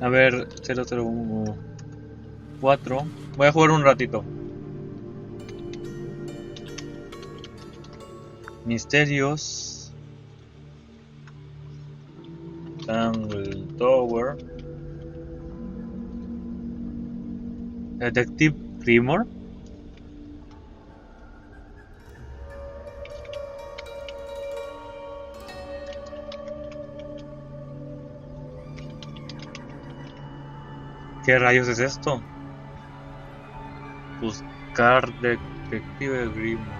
A ver, 004. Voy a jugar un ratito. Misterios. Tangle Tower. Detective Primor. ¿Qué rayos es esto? Buscar Detective Primor.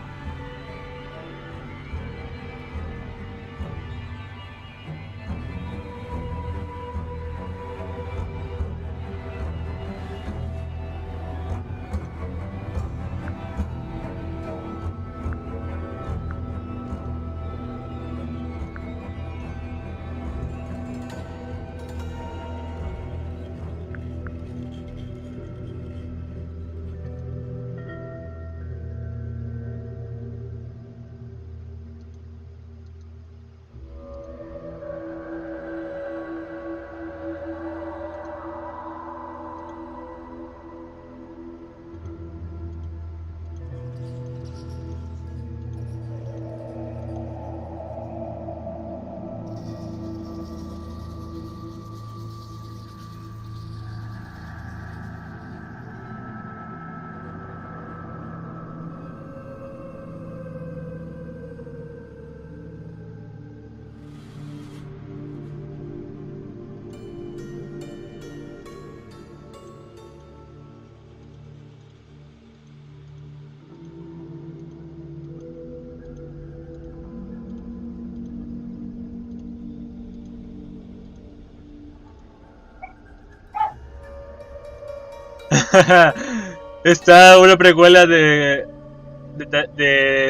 Está una precuela de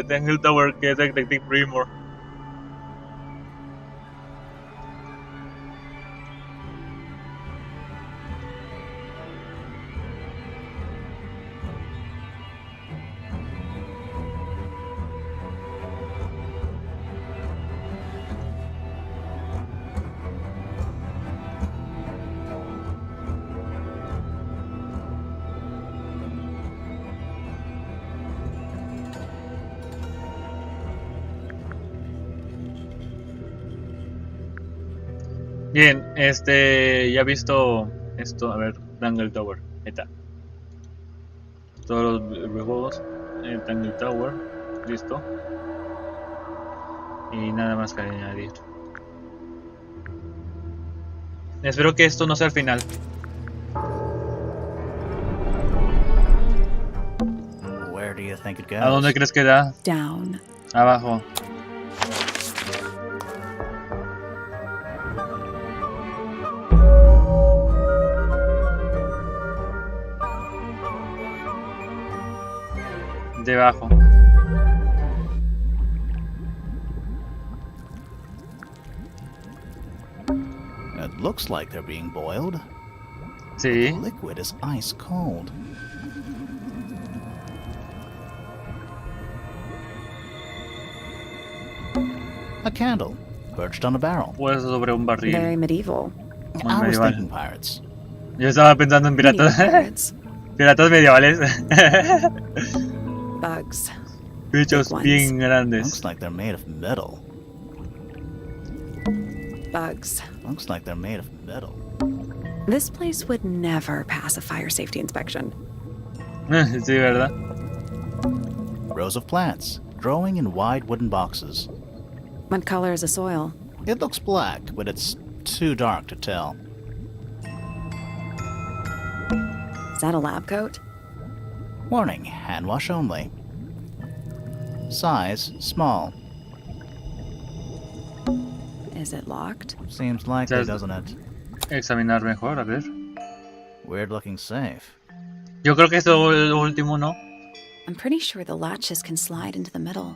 Tangle Tower que es Detective Primor. Bien, ya he visto esto, a ver, Tangle Tower, ahí está. Todos los videojuegos, Tangle Tower, listo. Y nada más que añadir. Espero que esto no sea el final. Where do you think it goes? ¿A dónde crees que da? Down. Abajo. Debajo. It looks like they're being boiled. Sí. The liquid is ice cold. A candle, perched on a barrel. Pues sobre un barril. Very medieval. Muy I was medieval. thinking pirates. Yo estaba pensando en piratas. Pirates. Piratas medievales. Bugs. Bichos Big ones. bien grandes. Looks like they're made of metal. Bugs. Looks like they're made of metal. This place would never pass a fire safety inspection. Sí, ¿verdad? Rows of plants, growing in wide wooden boxes. What color is the soil? It looks black, but it's too dark to tell. Is that a lab coat? Warning, hand wash only. Size, small. Is it locked? Seems likely, doesn't it? Examinar mejor, a ver. Weird looking safe. Yo creo que esto es lo último, ¿no? I'm pretty sure the latches can slide into the middle.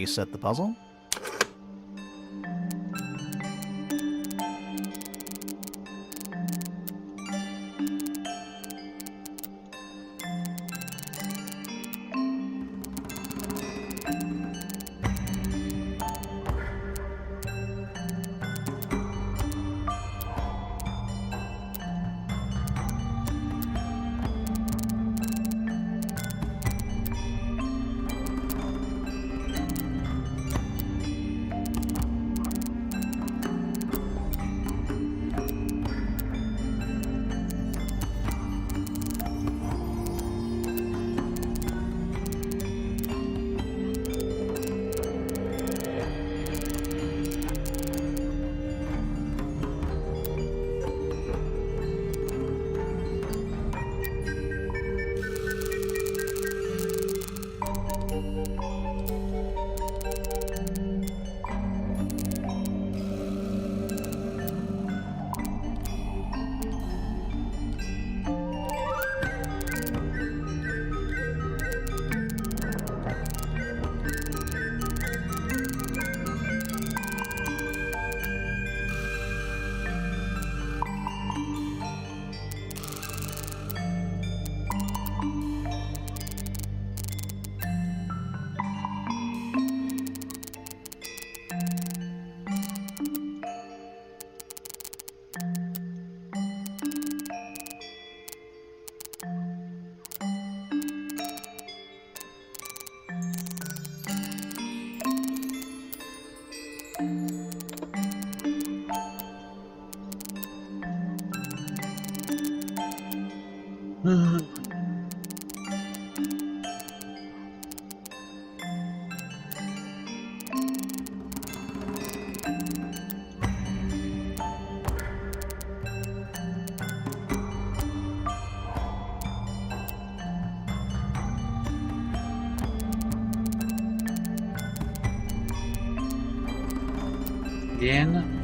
reset the puzzle. Bien.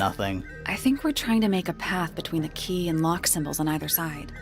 Nothing. I think we're trying to make a path between the key and lock symbols on either side.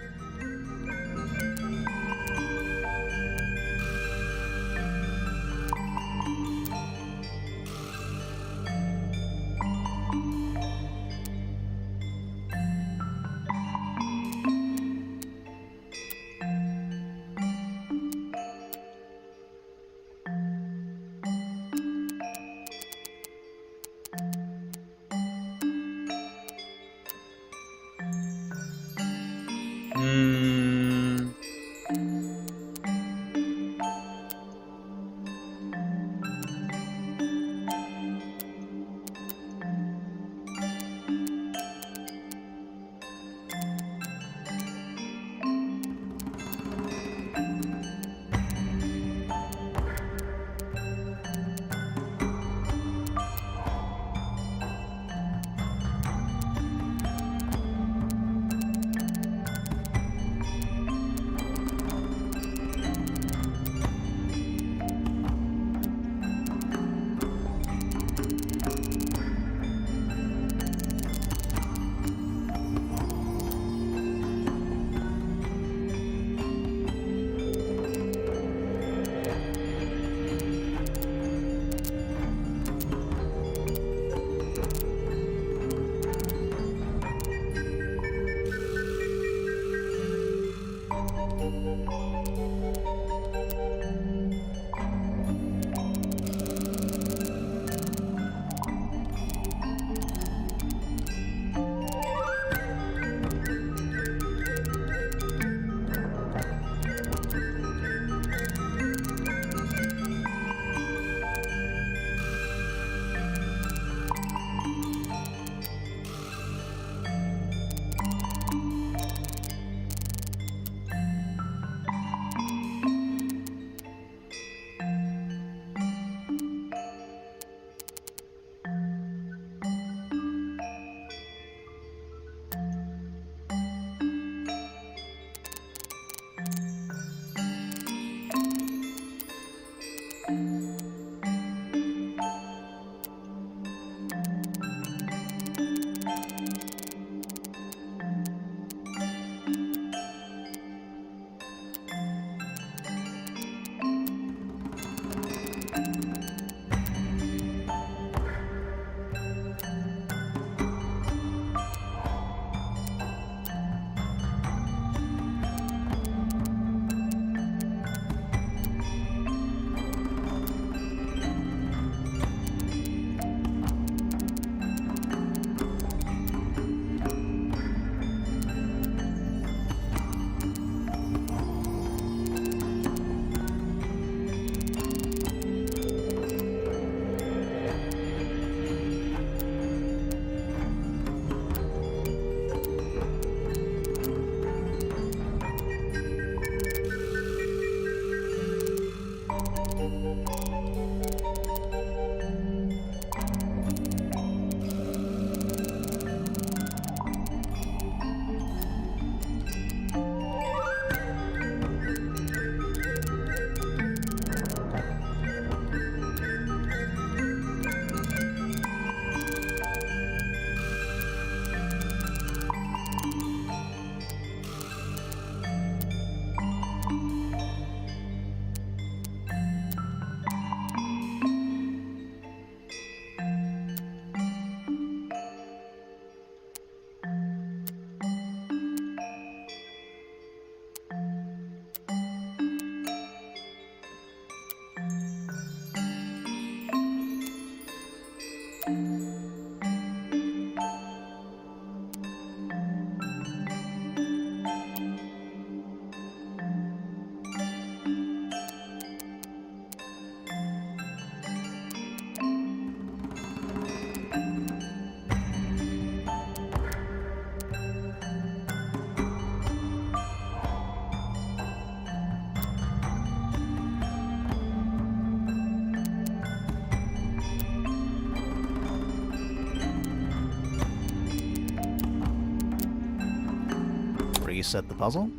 reset the puzzle?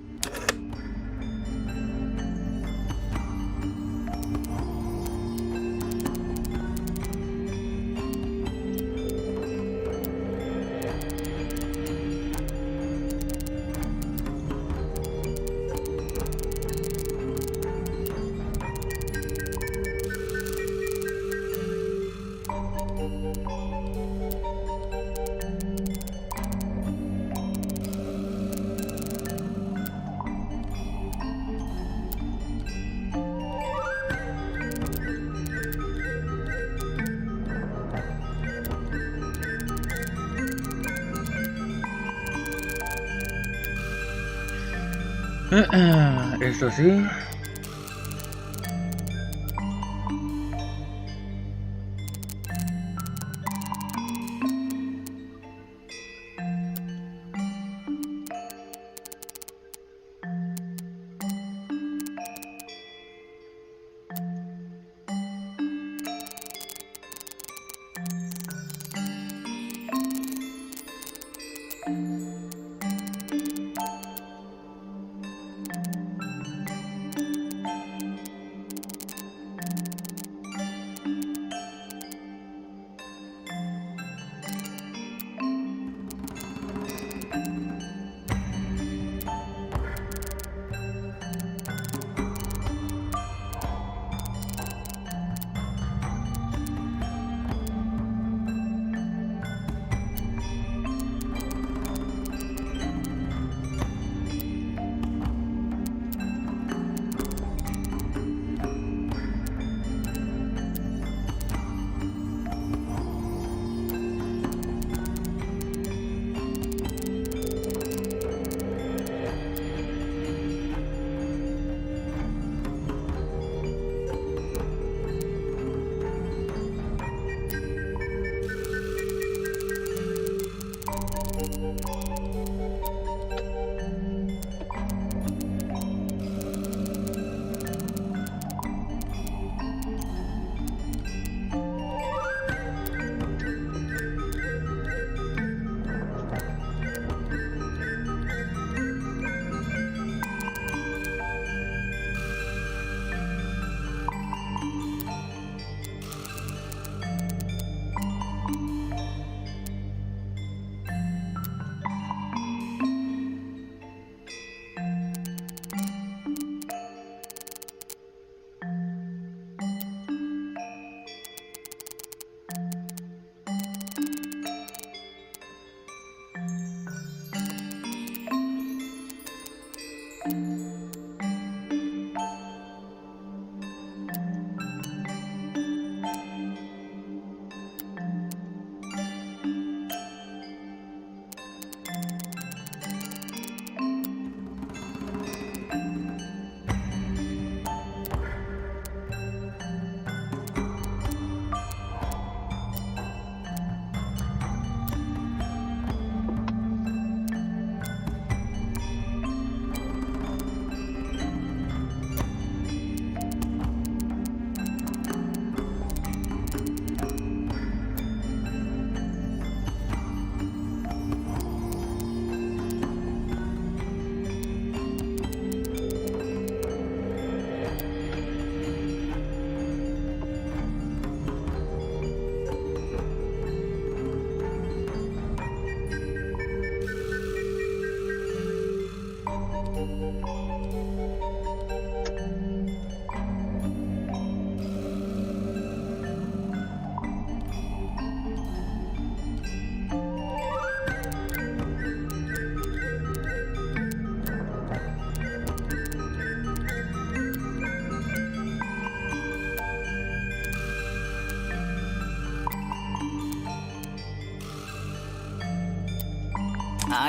Eso sí.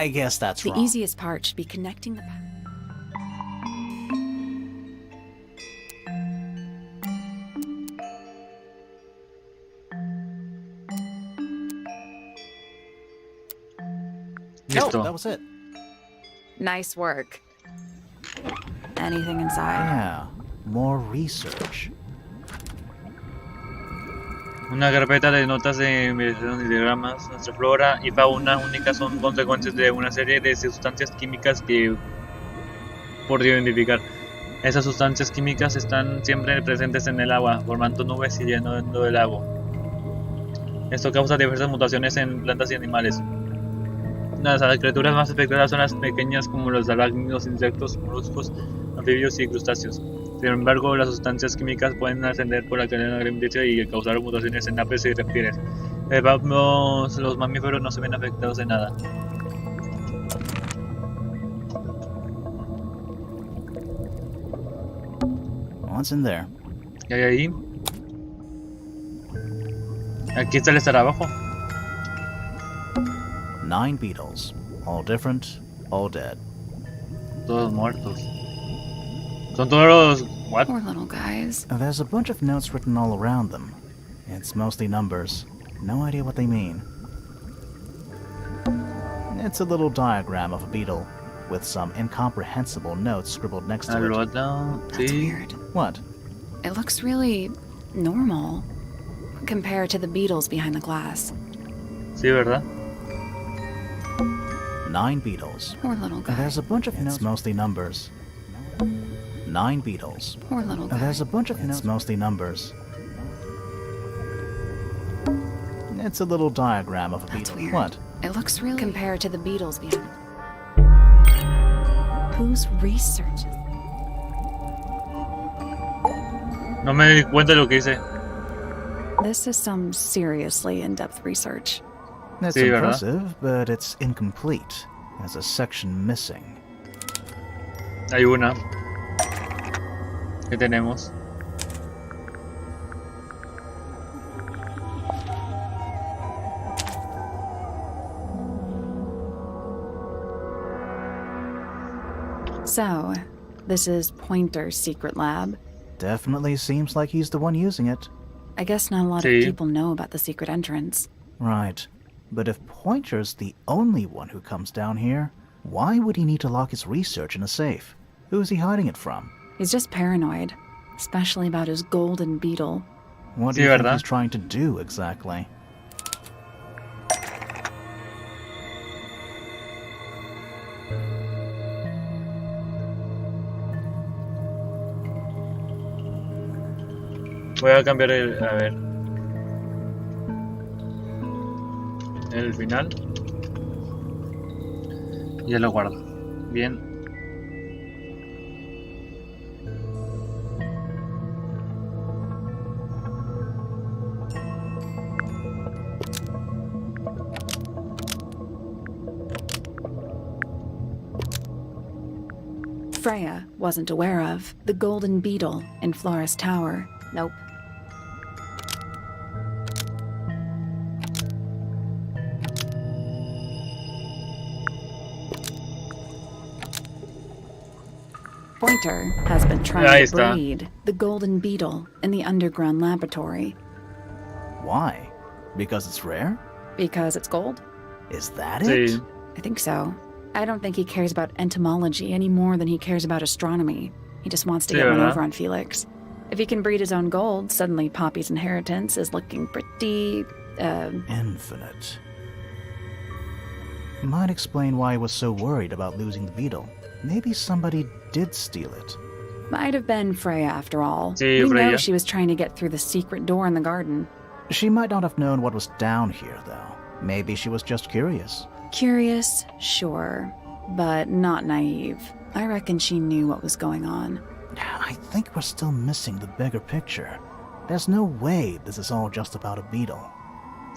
I guess that's The wrong. easiest part should be connecting the. No, Listo. that was it. Nice work. Anything inside? Yeah, more research. Una carpeta de notas de investigación y diagramas. Nuestra flora y fauna única son consecuencias de una serie de sustancias químicas que por identificar. Esas sustancias químicas están siempre presentes en el agua, formando nubes y llenando el lago. Esto causa diversas mutaciones en plantas y animales. Las criaturas más afectadas son las pequeñas como los arácnidos, insectos, moluscos, anfibios y crustáceos. Sin embargo, las sustancias químicas pueden ascender por la cadena alimenticia y causar mutaciones en aves y reptiles. Los mamíferos no se ven afectados de nada. What's in there? ¿Qué hay ahí? Aquí está el escarabajo. 9 beetles. All different, all dead. Todos muertos. Son todos los... What? Poor little guys. There's a bunch of notes written all around them. It's mostly numbers. No idea what they mean. It's a little diagram of a beetle, with some incomprehensible notes scribbled next to it. That's weird. What? It looks really normal compared to the beetles behind the glass. Sí, ¿verdad? 9 beetles. Poor little guy. There's a bunch of notes. It's mostly numbers. 9 beetles. Poor little guy. There's a bunch of notes. It's mostly numbers. It's a little diagram of a That's beetle. weird. What? It looks really compared to the beetles behind. Whose research? No me di cuenta de lo que hice. This is some seriously in-depth research. It's Sí, ¿verdad? impressive, but it's incomplete. There's a section missing. Hay una. ¿Qué tenemos? So, this is Pointer's secret lab. Definitely seems like he's the one using it. I guess not a lot Sí. of people know about the secret entrance. Right. But if Pointer's the only one who comes down here, why would he need to lock his research in a safe? Who's he hiding it from? He's just paranoid, especially about his golden beetle. What do Sí, you think ¿verdad? he's trying to do exactly? Voy a cambiar el... A ver. El final. Y ya lo guardo. Bien. Freya wasn't aware of the golden beetle in Flora's tower. Nope. Pointer has been Ahí trying to está. breed the golden beetle in the underground laboratory. Why? Because it's rare? Because it's gold? Is that it? Sí. I think so. I don't think he cares about entomology any more than he cares about astronomy. He just wants to Sí, get one ¿verdad? over on Felix. If he can breed his own gold, suddenly Poppy's inheritance is looking pretty, Infinite. Might explain why he was so worried about losing the beetle. Maybe somebody did steal it. might have been Freya after all. Sí, we know Freya. she was trying to get through the secret door in the garden. She might not have known what was down here, though. Maybe she was just curious. Curious, sure, but not naive. I reckon she knew what was going on. I think we're still missing the bigger picture. There's no way this is all just about a beetle.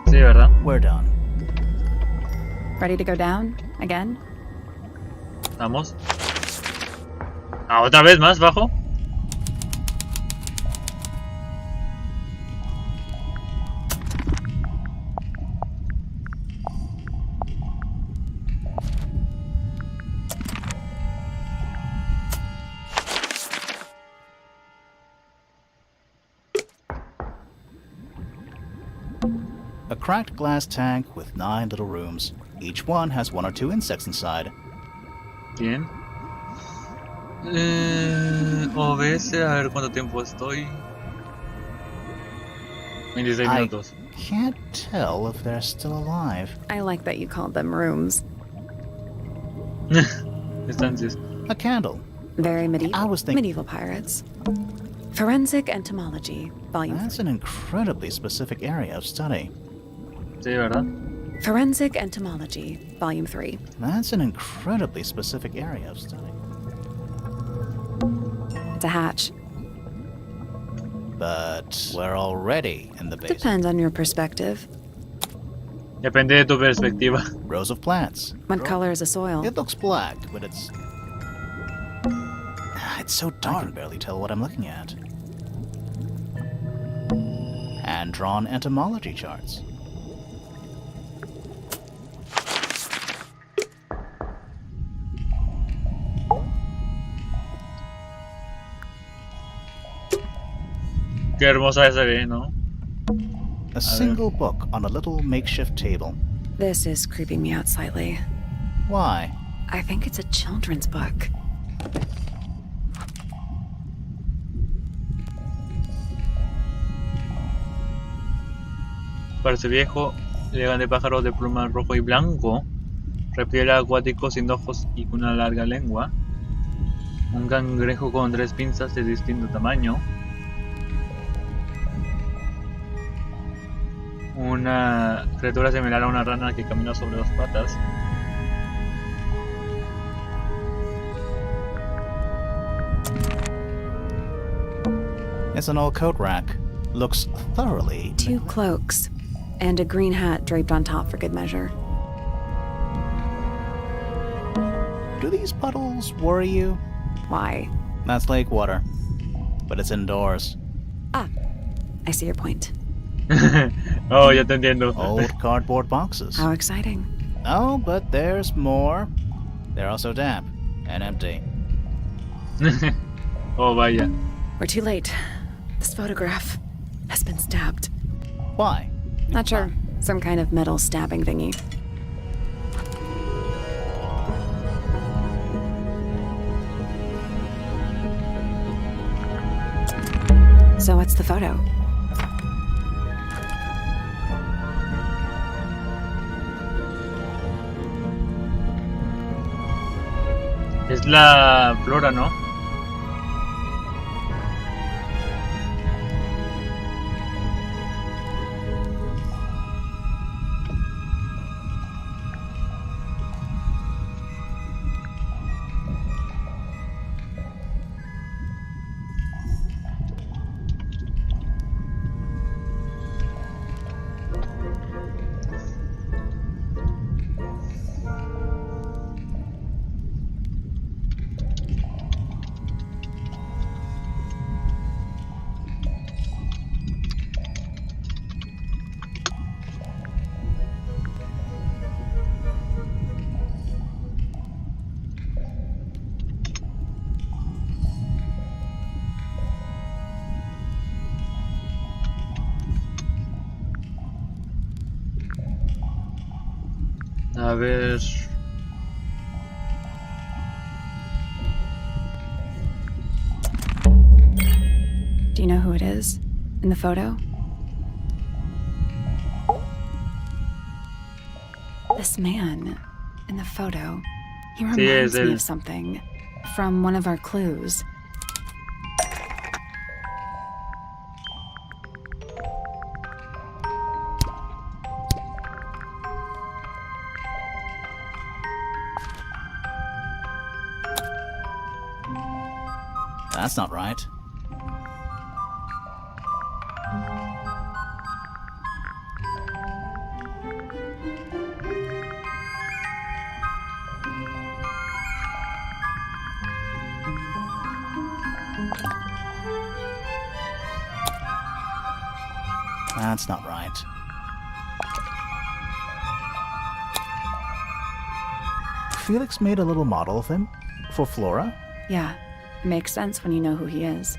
Sí, ¿verdad? We're done. Ready to go down? Again? Vamos. Ah, otra vez más bajo. A cracked glass tank with 9 little rooms. Each one has 1 or 2 insects inside. Bien. OBS, a ver cuánto tiempo estoy. 26 I minutos. can't tell if they're still alive. I like that you called them rooms. Estancias. A candle. Very medieval. I was thinking... Medieval pirates. Forensic Entomology, Volume That's 3. an incredibly specific area of study. Sí, ¿verdad? Forensic Entomology, Volume 3. That's an incredibly specific area of study. It's a hatch. But we're already in the basement. Depends on your perspective. Depende de tu perspectiva. Rows of plants. What color is the soil? It looks black, but it's... It's so dark I can barely tell what I'm looking at. Hand-drawn entomology charts. Qué hermosa se ve, ¿no? A single book on a little makeshift table. This is creeping me out slightly. Why? I think it's a children's book. Parece viejo, elegante pájaro de pluma rojo y blanco, reptil acuático sin ojos y con una larga lengua, un cangrejo con 3 pinzas de distinto tamaño, una criatura similar a una rana que camina sobre 2 patas, It's an old coat rack. Looks thoroughly... 2 cloaks, and a green hat draped on top for good measure. Do these puddles worry you? Why? That's lake water. But it's indoors. Ah, I see your point. Oh, ya te entiendo. Old cardboard boxes. How exciting. Oh, but there's more. They're also damp and empty. Oh, vaya. We're too late. This photograph has been stabbed. Why? Not sure. Some kind of metal stabbing thingy. So what's the photo? Es la flora, ¿no? A ver... Do you know who it is in the photo? This man in the photo, he reminds me of something from one of our clues. That's not right. That's not right. Felix made a little model of him for Flora. Yeah, it makes sense when you know who he is.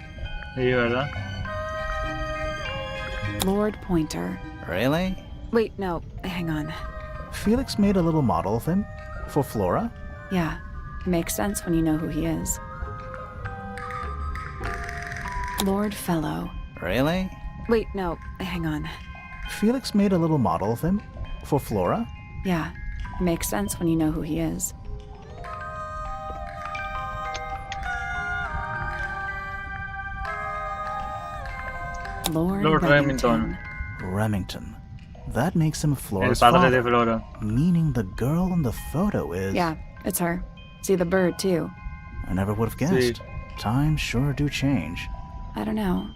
Sí, ¿verdad? Lord Pointer. Really? Wait, no, hang on. Felix made a little model of him for Flora. Yeah, it makes sense when you know who he is. Lord Fellow. Really? Wait, no, hang on. Felix made a little model of him? For Flora? Yeah, it makes sense when you know who he is. Lord Remington. Remington. That makes him El Flora's padre de father. Flora. Meaning the girl in the photo is... Yeah, it's her. See the bird, too. I never would have guessed. Times sure do change. I don't know.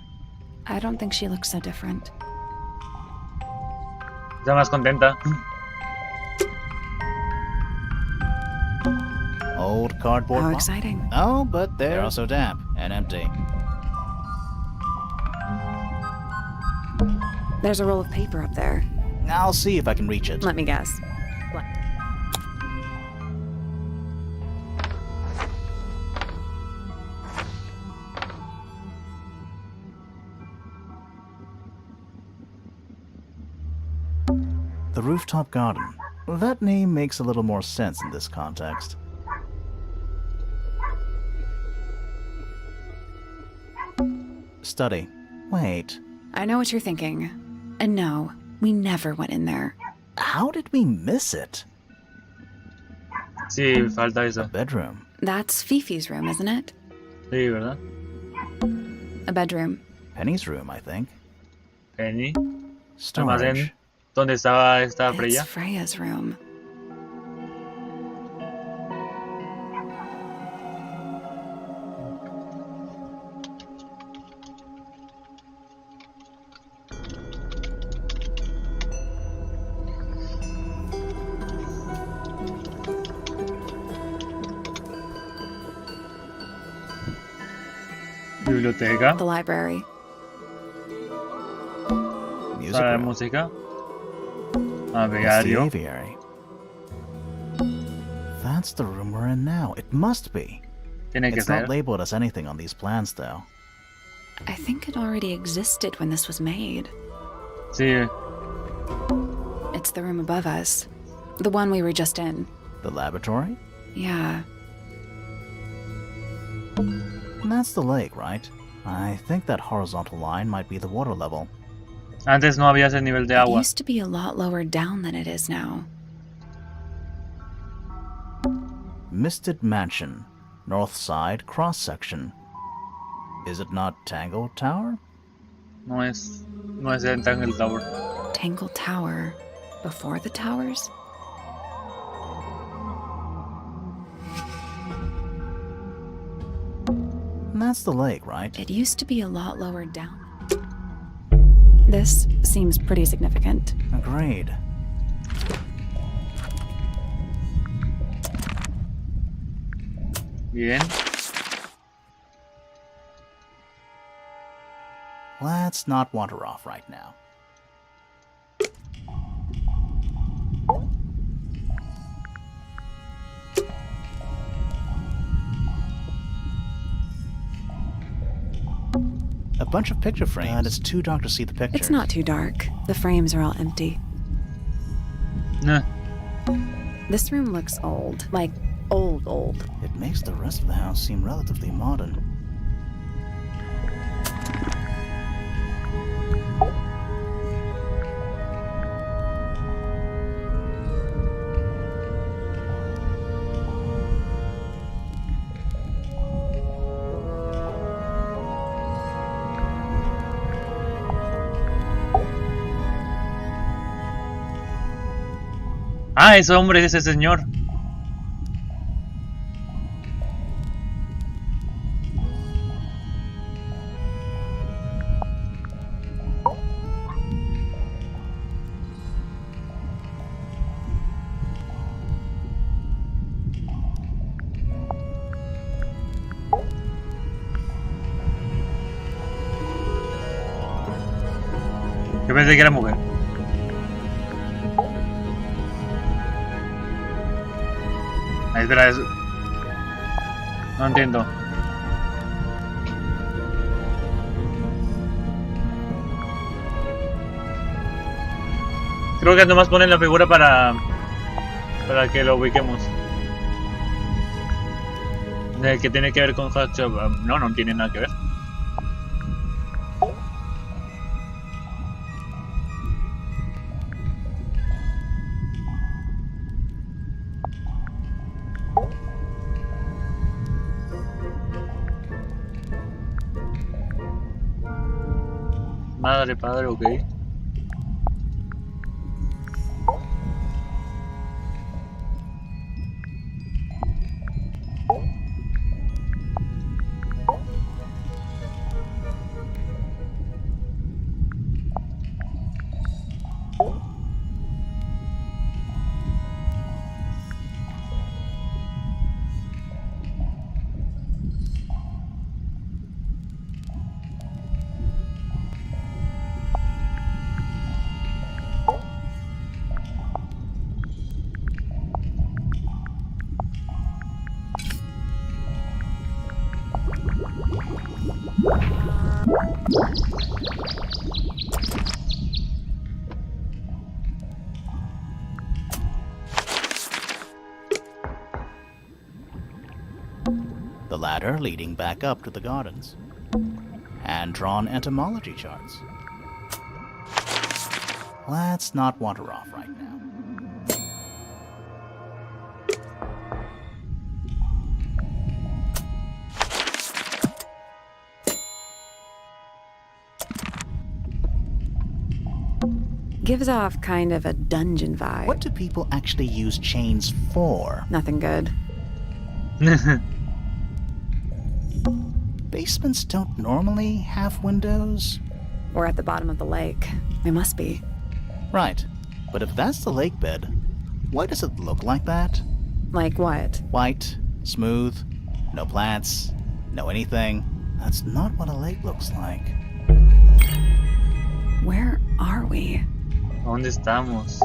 I don't think she looks so different. Está más contenta. Old cardboard How box? exciting. Oh, but they're also damp and empty. There's a roll of paper up there. I'll see if I can reach it. Let me guess. The rooftop garden. That name makes a little more sense in this context. Study. Wait. I know what you're thinking. And no, we never went in there. How did we miss it? Sí, falta A eso. bedroom. That's Fifi's room, isn't it? Sí, ¿verdad? A bedroom. Penny's room, I think. Penny. Storage. Almacén. ¿Dónde estaba Freya? It's Freya's room. Biblioteca. The library. Music Sala de room. música. It's the Aviario. aviary. That's the room we're in now. It must be. Tiene que It's ser. not labeled as anything on these plans, though. I think it already existed when this was made. Sí, It's the room above us. The one we were just in. The laboratory? Yeah. That's the lake, right? I think that horizontal line might be the water level. antes no había ese nivel de It agua. used to be a lot lower down than it is now. Misted Mansion. North side cross-section. Is it not Tangle Tower? No es el Tangle Tower. Tangle Tower. Before the towers? That's the lake, right? It used to be a lot lower down. This seems pretty significant. Agreed. Bien. Let's not wander off right now. A bunch of picture frames. And it's too dark to see the pictures. It's not too dark. The frames are all empty. Nah. This room looks old. Like, old. It makes the rest of the house seem relatively modern. Ah, ese hombre es ese señor. Yo pensé que era mujer. Ay, espera, eso. No entiendo. Creo que nomás ponen la figura para que lo ubiquemos. El que tiene que ver con Hatch. No tiene nada que ver. Madre, padre, ok. The ladder leading back up to the gardens. Hand-drawn entomology charts. Let's not wander off right now. Gives off kind of a dungeon vibe. What do people actually use chains for? Nothing good. Basements don't normally have windows? We're at the bottom of the lake. We must be. Right. But if that's the lake bed, why does it look like that? Like what? White, smooth, no plants, no anything. That's not what a lake looks like. Where are we? ¿Dónde estamos?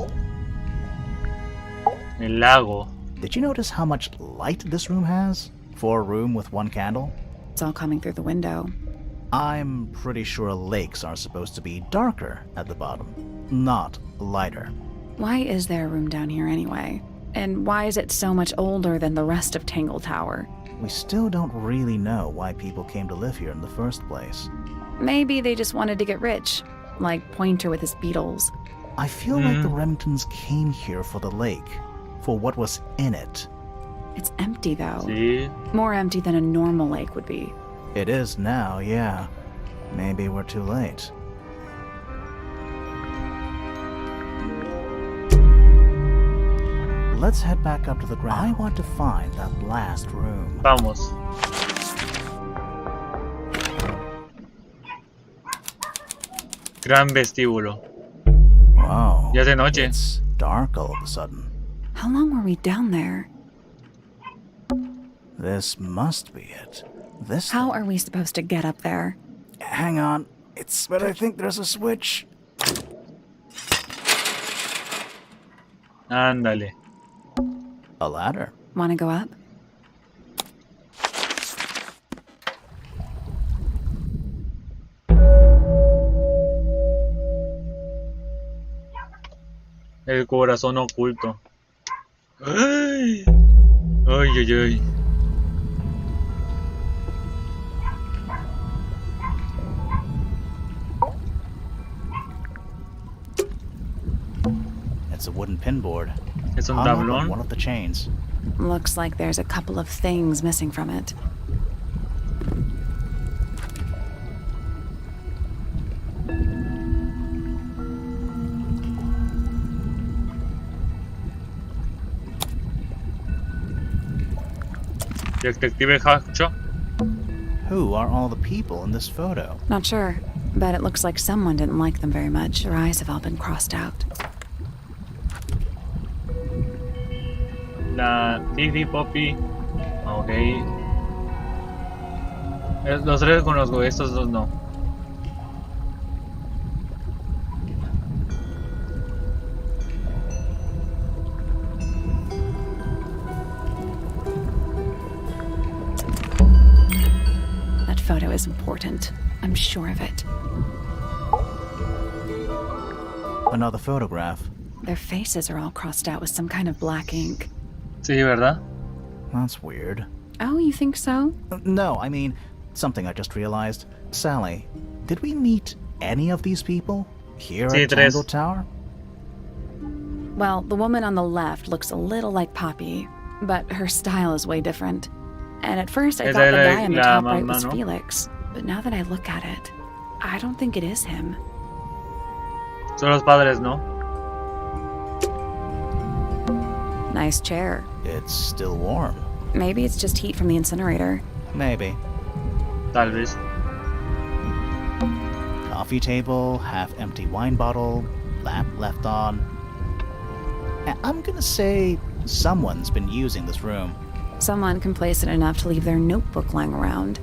El lago. Did you notice how much light this room has? For a room with one candle? It's all coming through the window. I'm pretty sure lakes are supposed to be darker at the bottom, not lighter. Why is there a room down here anyway? And why is it so much older than the rest of Tangle Tower? We still don't really know why people came to live here in the first place. Maybe they just wanted to get rich, like Pointer with his beetles. I feel like the Remingtons came here for the lake, for what was in it. It's empty though. Sí. More empty than a normal lake would be. It is now, yeah. Maybe we're too late. Let's head back up to the ground. I want to find that last room. Vamos. Gran vestíbulo. Wow. Ya es de noche. It's dark all of a sudden. How long were we down there? This must be it. This How are we supposed to get up there? Hang on. But I think there's a switch. Ándale. A ladder. Want to go up? El corazón oculto. Ay, ay, ay, ay. It's a wooden pinboard. Es un Hung up on tablón. one of the chains. Looks like there's a couple of things missing from it. Detective Hacho. Who are all the people in this photo? Not sure, but it looks like someone didn't like them very much. Their eyes have all been crossed out. La Fifi Poppy. Ok. Los tres conozco, estos dos no. That photo is important. I'm sure of it. Another photograph. Their faces are all crossed out with some kind of black ink. Sí, ¿verdad? That's weird. Oh, you think so? No, I mean, something I just realized. Sally, did we meet any of these people here Sí, at tres. Tangle Tower? Well, the woman on the left looks a little like Poppy, but her style is way different. And at first I Esa thought the es guy on the la top right mamá, was ¿no? Felix, but now that I look at it, I don't think it is him. Son los padres, ¿no? Nice chair. It's still warm. Maybe it's just heat from the incinerator. Maybe. Tal vez. Coffee table, half-empty wine bottle, lamp left on. I'm gonna say someone's been using this room. Someone complacent enough to leave their notebook lying around.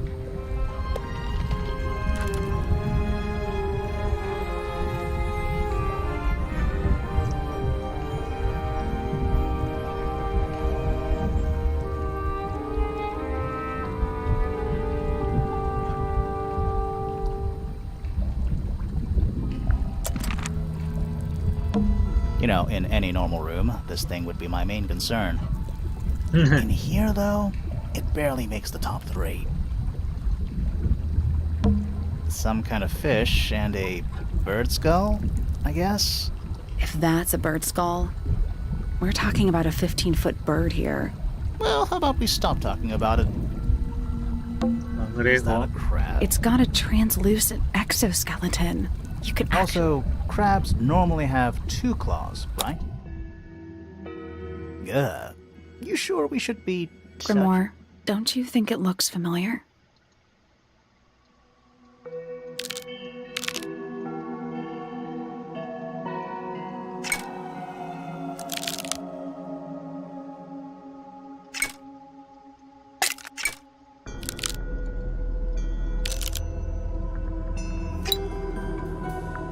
You know, in any normal room, this thing would be my main concern. In here, though, it barely makes the top 3. Some kind of fish and a bird skull, I guess? If that's a bird skull, we're talking about a 15-foot bird here. Well, how about we stop talking about it? Is that a crab? It's got a translucent exoskeleton. You could Also, crabs normally have 2 claws, right? Ugh. You sure we should be... Grimoire, don't you think it looks familiar?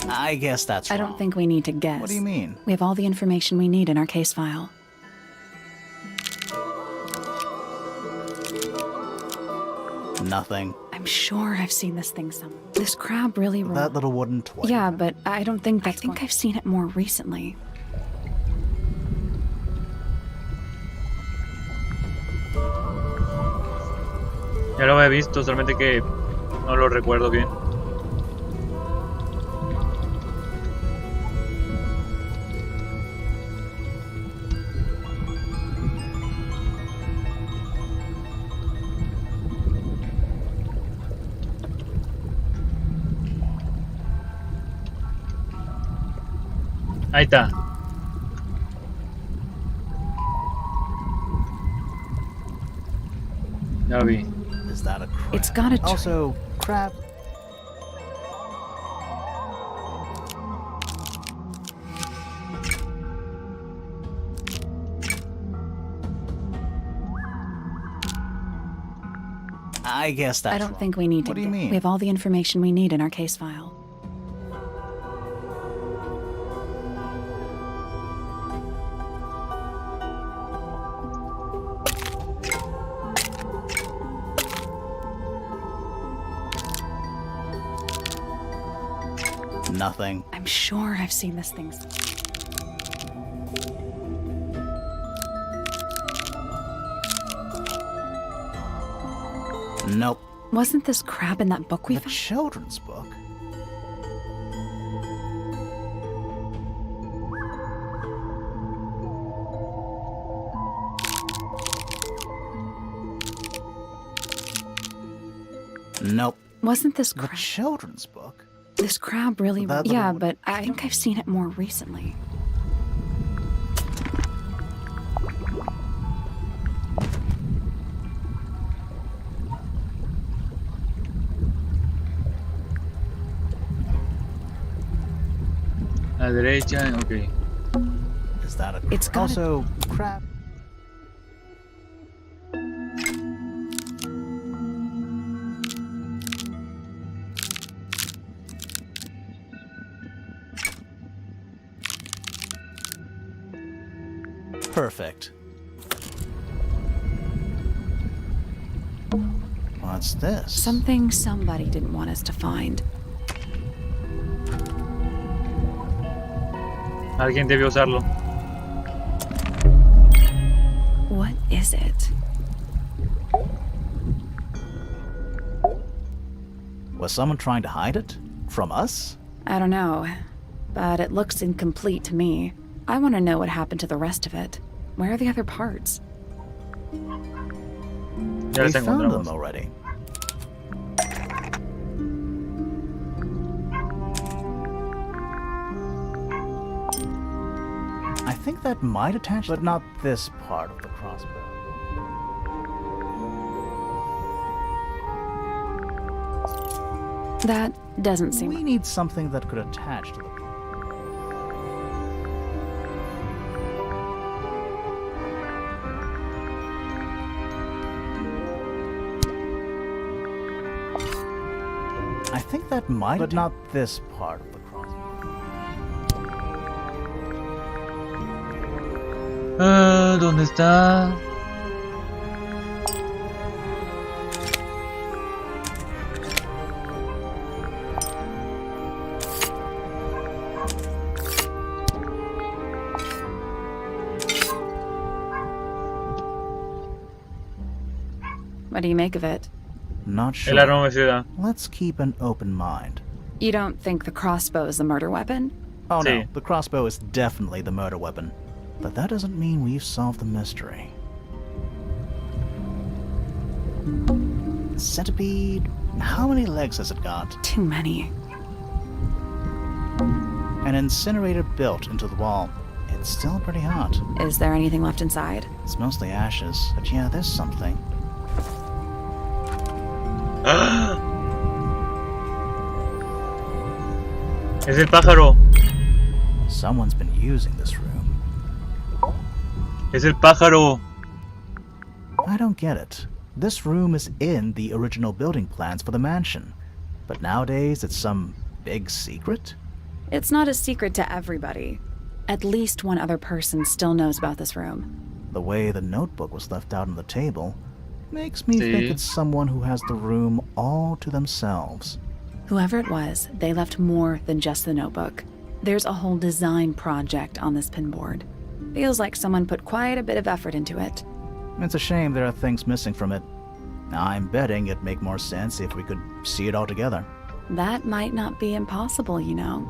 I guess that's wrong. I don't think we need to guess. What do you mean? We have all the information we need in our case file. Nothing. I'm sure I've seen this thing somewhere. This crab really... That little wooden toy. Yeah, but I don't think that's... I think I've seen it more recently. Ya lo había visto, solamente que no lo recuerdo bien. Ahí está. Ya lo vi. Is that a crab? It's got a... Also, crab... I guess that's I don't wrong. think we need to... What do you mean? We have all the information we need in our case file. Nothing. I'm sure I've seen this thing. Nope. Wasn't this crab in that book we The found? children's book? Nope. Wasn't this The crab... children's book? This crab really... That little Yeah, one. but I think I've seen it more recently. A la derecha, ok. Is that a... It's got Also, crab... Perfect. What's this? Something somebody didn't want us to find. Alguien debió usarlo. What is it? Was someone trying to hide it? From us? I don't know, but it looks incomplete to me. I want to know what happened to the rest of it. Where are the other parts? Ya We las found them encontramos. already. think that might attach, but not this part of the crossbow. That doesn't seem... We need something that could attach to the... I think that might, but not this part of the crossbow. ¿Dónde está? What do you make of it? Not sure. El arma homicida. Let's keep an open mind. You don't think the crossbow is the murder weapon? Oh no, Sí. the crossbow is definitely the murder weapon. But that doesn't mean we've solved the mystery. Centipede? How many legs has it got? Too many. An incinerator built into the wall. It's still pretty hot. Is there anything left inside? It's mostly ashes, but yeah, there's something. Es el pájaro. Someone's been using this room. Es el pájaro. I don't get it. This room is in the original building plans for the mansion. But nowadays it's some big secret? It's not a secret to everybody. At least one other person still knows about this room. The way the notebook was left out on the table makes me See? think it's someone who has the room all to themselves. Whoever it was, they left more than just the notebook. There's a whole design project on this pinboard. Feels like someone put quite a bit of effort into it. It's a shame there are things missing from it. I'm betting it'd make more sense if we could see it all together. That might not be impossible, you know.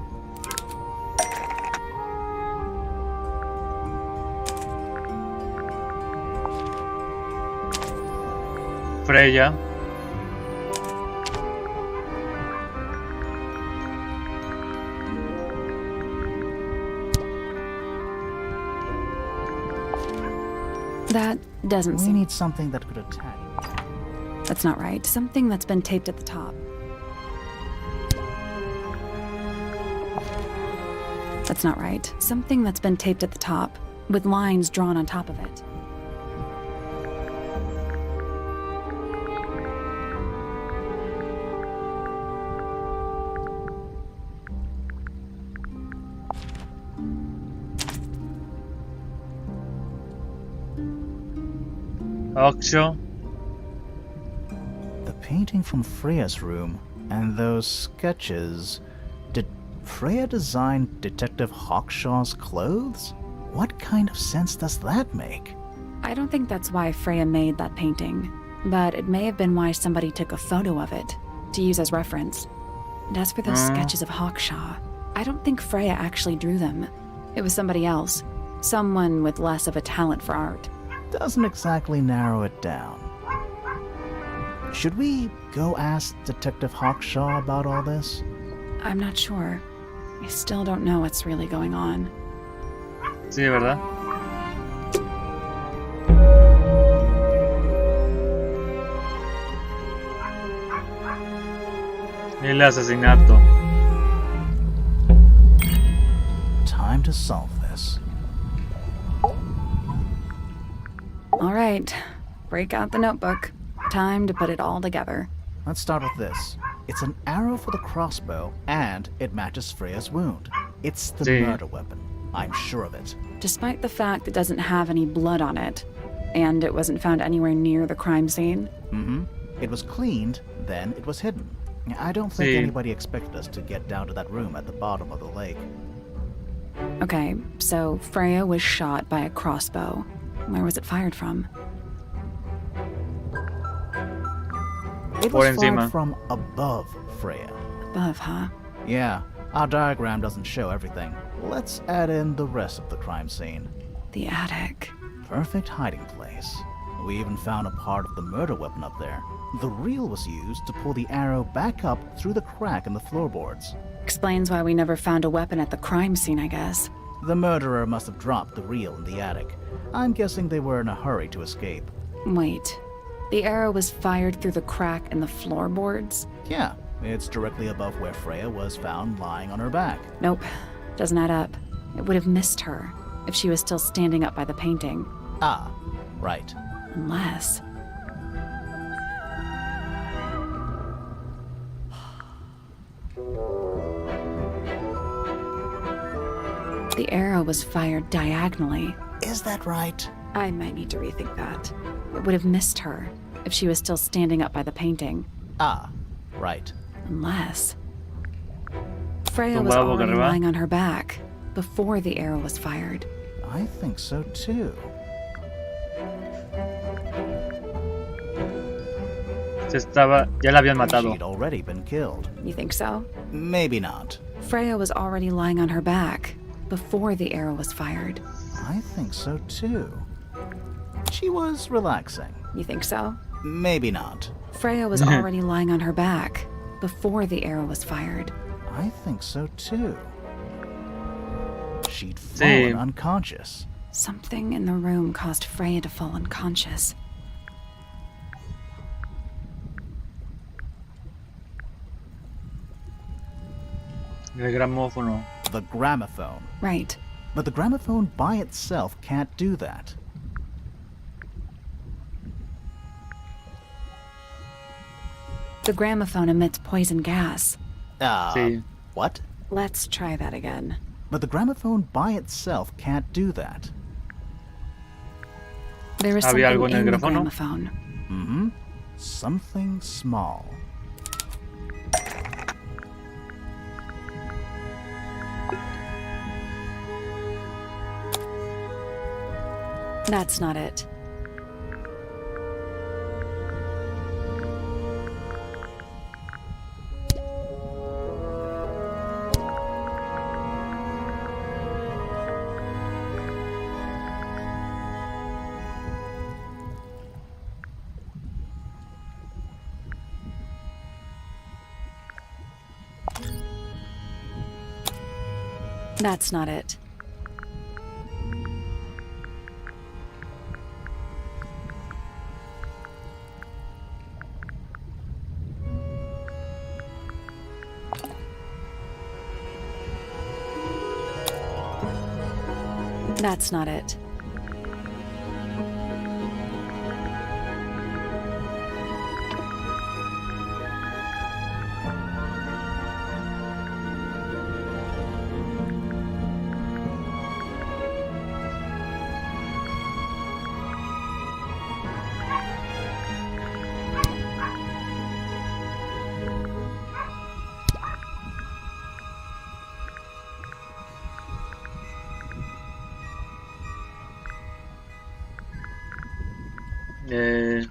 Freya. That doesn't We seem... need something that could attach. That's not right. Something that's been taped at the top. That's not right. Something that's been taped at the top, with lines drawn on top of it. Ocho. The painting from Freya's room and those sketches. Did Freya design Detective Hawkshaw's clothes? What kind of sense does that make? I don't think that's why Freya made that painting, but it may have been why somebody took a photo of it to use as reference. And as for those sketches of Hawkshaw, I don't think Freya actually drew them. It was somebody else, someone with less of a talent for art. Doesn't exactly narrow it down. Should we go ask Detective Hawkshaw about all this? I'm not sure. I still don't know what's really going on. Sí, ¿verdad? El asesinato. Time to solve this. All right, break out the notebook. Time to put it all together. Let's start with this. It's an arrow for the crossbow, and it matches Freya's wound. It's the Sí. murder weapon. I'm sure of it. Despite the fact it doesn't have any blood on it, and it wasn't found anywhere near the crime scene. Mm-hmm. It was cleaned, then it was hidden. I don't think Sí. anybody expected us to get down to that room at the bottom of the lake. Okay, so Freya was shot by a crossbow. Where was it fired from? It Por was encima. fired from above Freya. Above, huh? Yeah, our diagram doesn't show everything. Let's add in the rest of the crime scene. The attic. Perfect hiding place. We even found a part of the murder weapon up there. The reel was used to pull the arrow back up through the crack in the floorboards. Explains why we never found a weapon at the crime scene, I guess. The murderer must have dropped the reel in the attic. I'm guessing they were in a hurry to escape. Wait. The arrow was fired through the crack in the floorboards? Yeah, it's directly above where Freya was found lying on her back. Nope. Doesn't add up. It would have missed her if she was still standing up by the painting. Ah, right. Unless... The arrow was fired diagonally. Is that right? I might need to rethink that. It would have missed her if she was still standing up by the painting. Ah, right. Unless... Freya was already lying on her back before the arrow was fired. I think so too. Ya la habían matado. She'd already been killed. You think so? Maybe not. Freya was already lying on her back before the arrow was fired. I think so too. She was relaxing. You think so? Maybe not. Freya was already lying on her back before the arrow was fired. I think so too. She'd fallen unconscious. Something in the room caused Freya to fall unconscious. El gramófono. The gramophone. Right. But the gramophone by itself can't do that. The gramophone emits poison gas. Sí. What? Let's try that again. But the gramophone by itself can't do that. There is ¿Había algo something en el in the gramófono? gramophone. Mm-hmm. Something small. That's not it. That's not it. That's not it. Eh,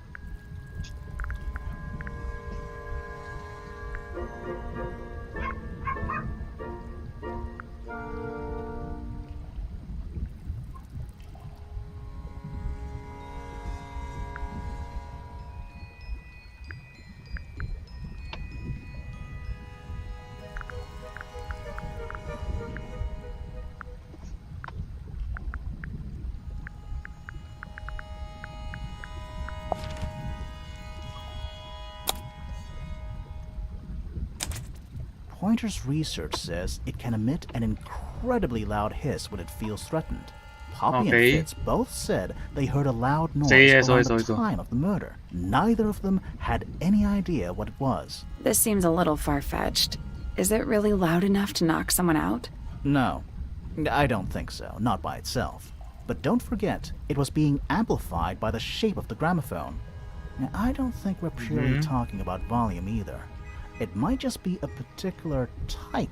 Pointer's research says it can emit an incredibly loud hiss when it feels threatened. Poppy Okay. and Fitz both said they heard a loud noise Sí, eso, around eso, the eso. time of the murder. Neither of them had any idea what it was. This seems a little far-fetched. Is it really loud enough to knock someone out? No, I don't think so, not by itself. But don't forget, it was being amplified by the shape of the gramophone. Now, I don't think we're purely talking about volume either. It might just be a particular type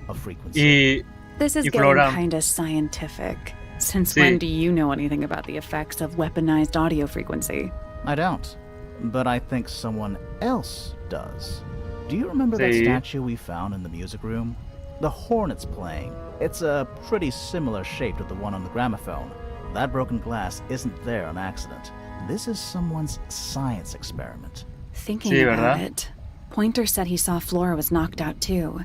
of frequency. y This is Y getting Flora. kinda scientific. Since Sí. when do you know anything about the effects of weaponized audio frequency? I don't, but I think someone else does. Do you remember that Sí. statue we found in the music room? The horn it's playing. It's a pretty similar shape to the one on the gramophone. That broken glass isn't there on accident. This is someone's science experiment. Thinking Sí, about ¿verdad? it, Pointer said he saw Flora was knocked out too.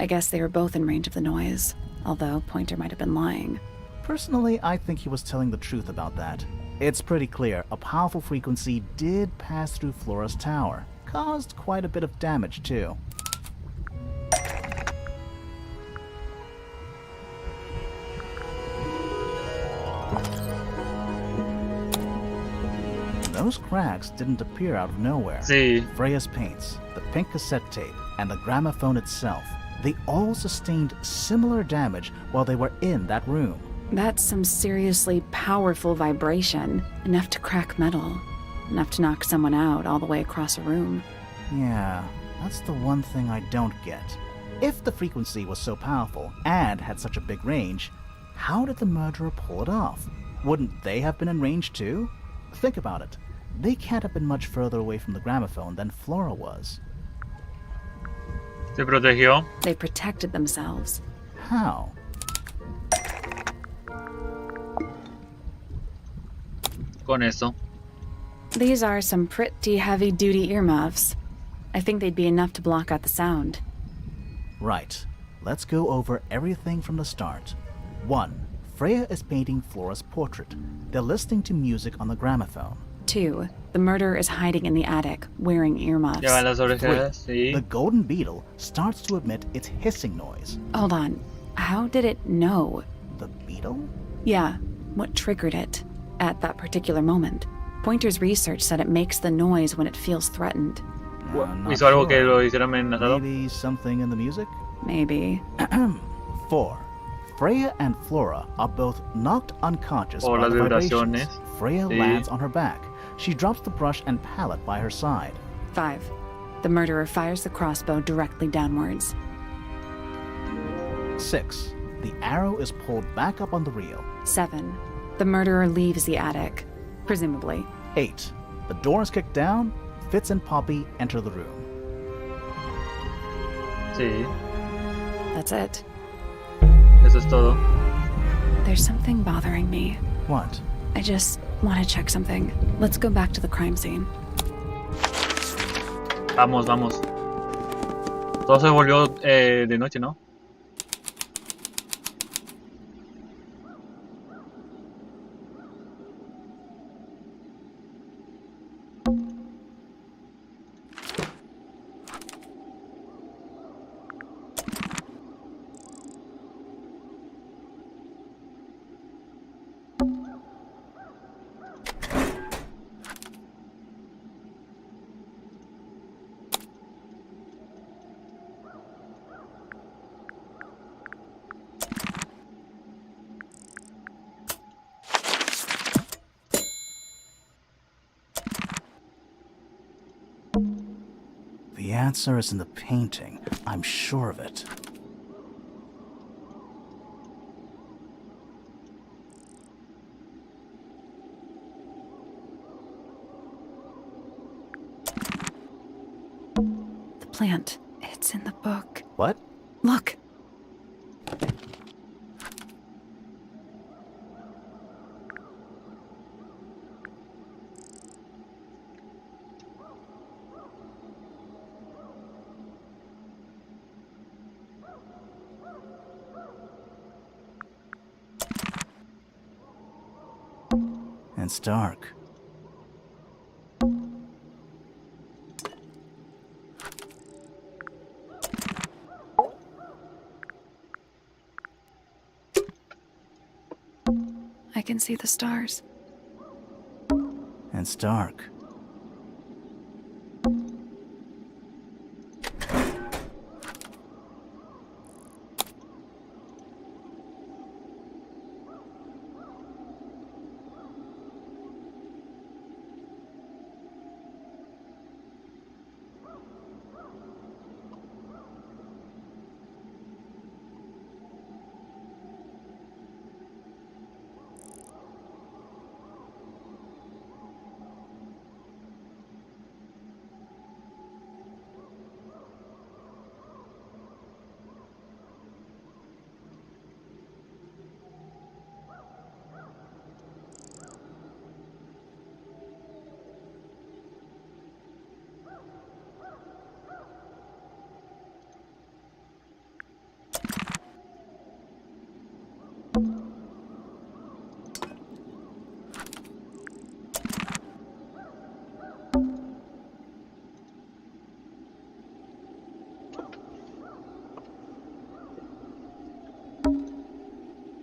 I guess they were both in range of the noise. although Pointer might have been lying. Personally, I think he was telling the truth about that. It's pretty clear a powerful frequency did pass through Flora's tower. Caused quite a bit of damage, too. Those cracks didn't appear out of nowhere. Sí. Freya's paints, the pink cassette tape, and the gramophone itself, they all sustained similar damage while they were in that room. That's some seriously powerful vibration, enough to crack metal, enough to knock someone out all the way across a room. Yeah, that's the one thing I don't get. If the frequency was so powerful and had such a big range, how did the murderer pull it off? Wouldn't they have been in range too? Think about it. They can't have been much further away from the gramophone than Flora was. Se protegió. They protected themselves. How? Con eso. These are some pretty heavy-duty earmuffs. I think they'd be enough to block out the sound. Right. Let's go over everything from the start. 1. Freya is painting Flora's portrait. They're listening to music on the gramophone. 2. The murderer is hiding in the attic, wearing earmuffs. Lleva las 3. orejas, sí. The golden beetle starts to emit its hissing noise. Hold on. How did it know? The beetle? Yeah, what triggered it at that particular moment? Pointer's research said it makes the noise when it feels threatened. Not Hizo algo que sure. lo hiciera amenazado. Maybe something in the music? Maybe. 4. Freya and Flora are both knocked unconscious Por by las the vibrations. vibraciones. Freya Sí. lands on her back. She drops the brush and palette by her side. 5. The murderer fires the crossbow directly downwards. 6. The arrow is pulled back up on the reel. 7. The murderer leaves the attic, presumably. 8. The door is kicked down. Fitz and Poppy enter the room. Sí. That's it. Eso es todo. There's something bothering me. What? I just want to check something. Let's go back to the crime scene. Vamos, vamos. Todo se volvió de noche, ¿no? The answer is in the painting. I'm sure of it. The plant. It's in the book. What? Look. It's dark. I can see the stars. It's dark.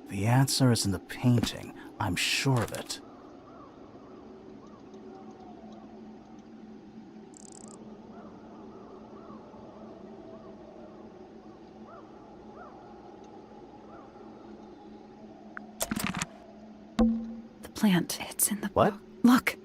The answer is in the painting. I'm sure of it. The plant, it's in the What? book. Look!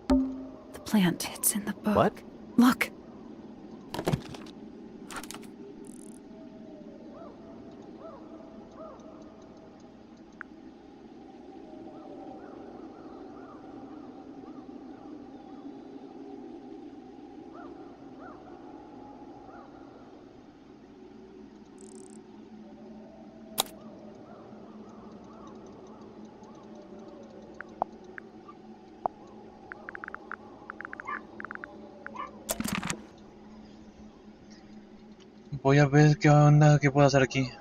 The plant, it's in the book. What? Look! Voy a ver qué onda, qué puedo hacer aquí.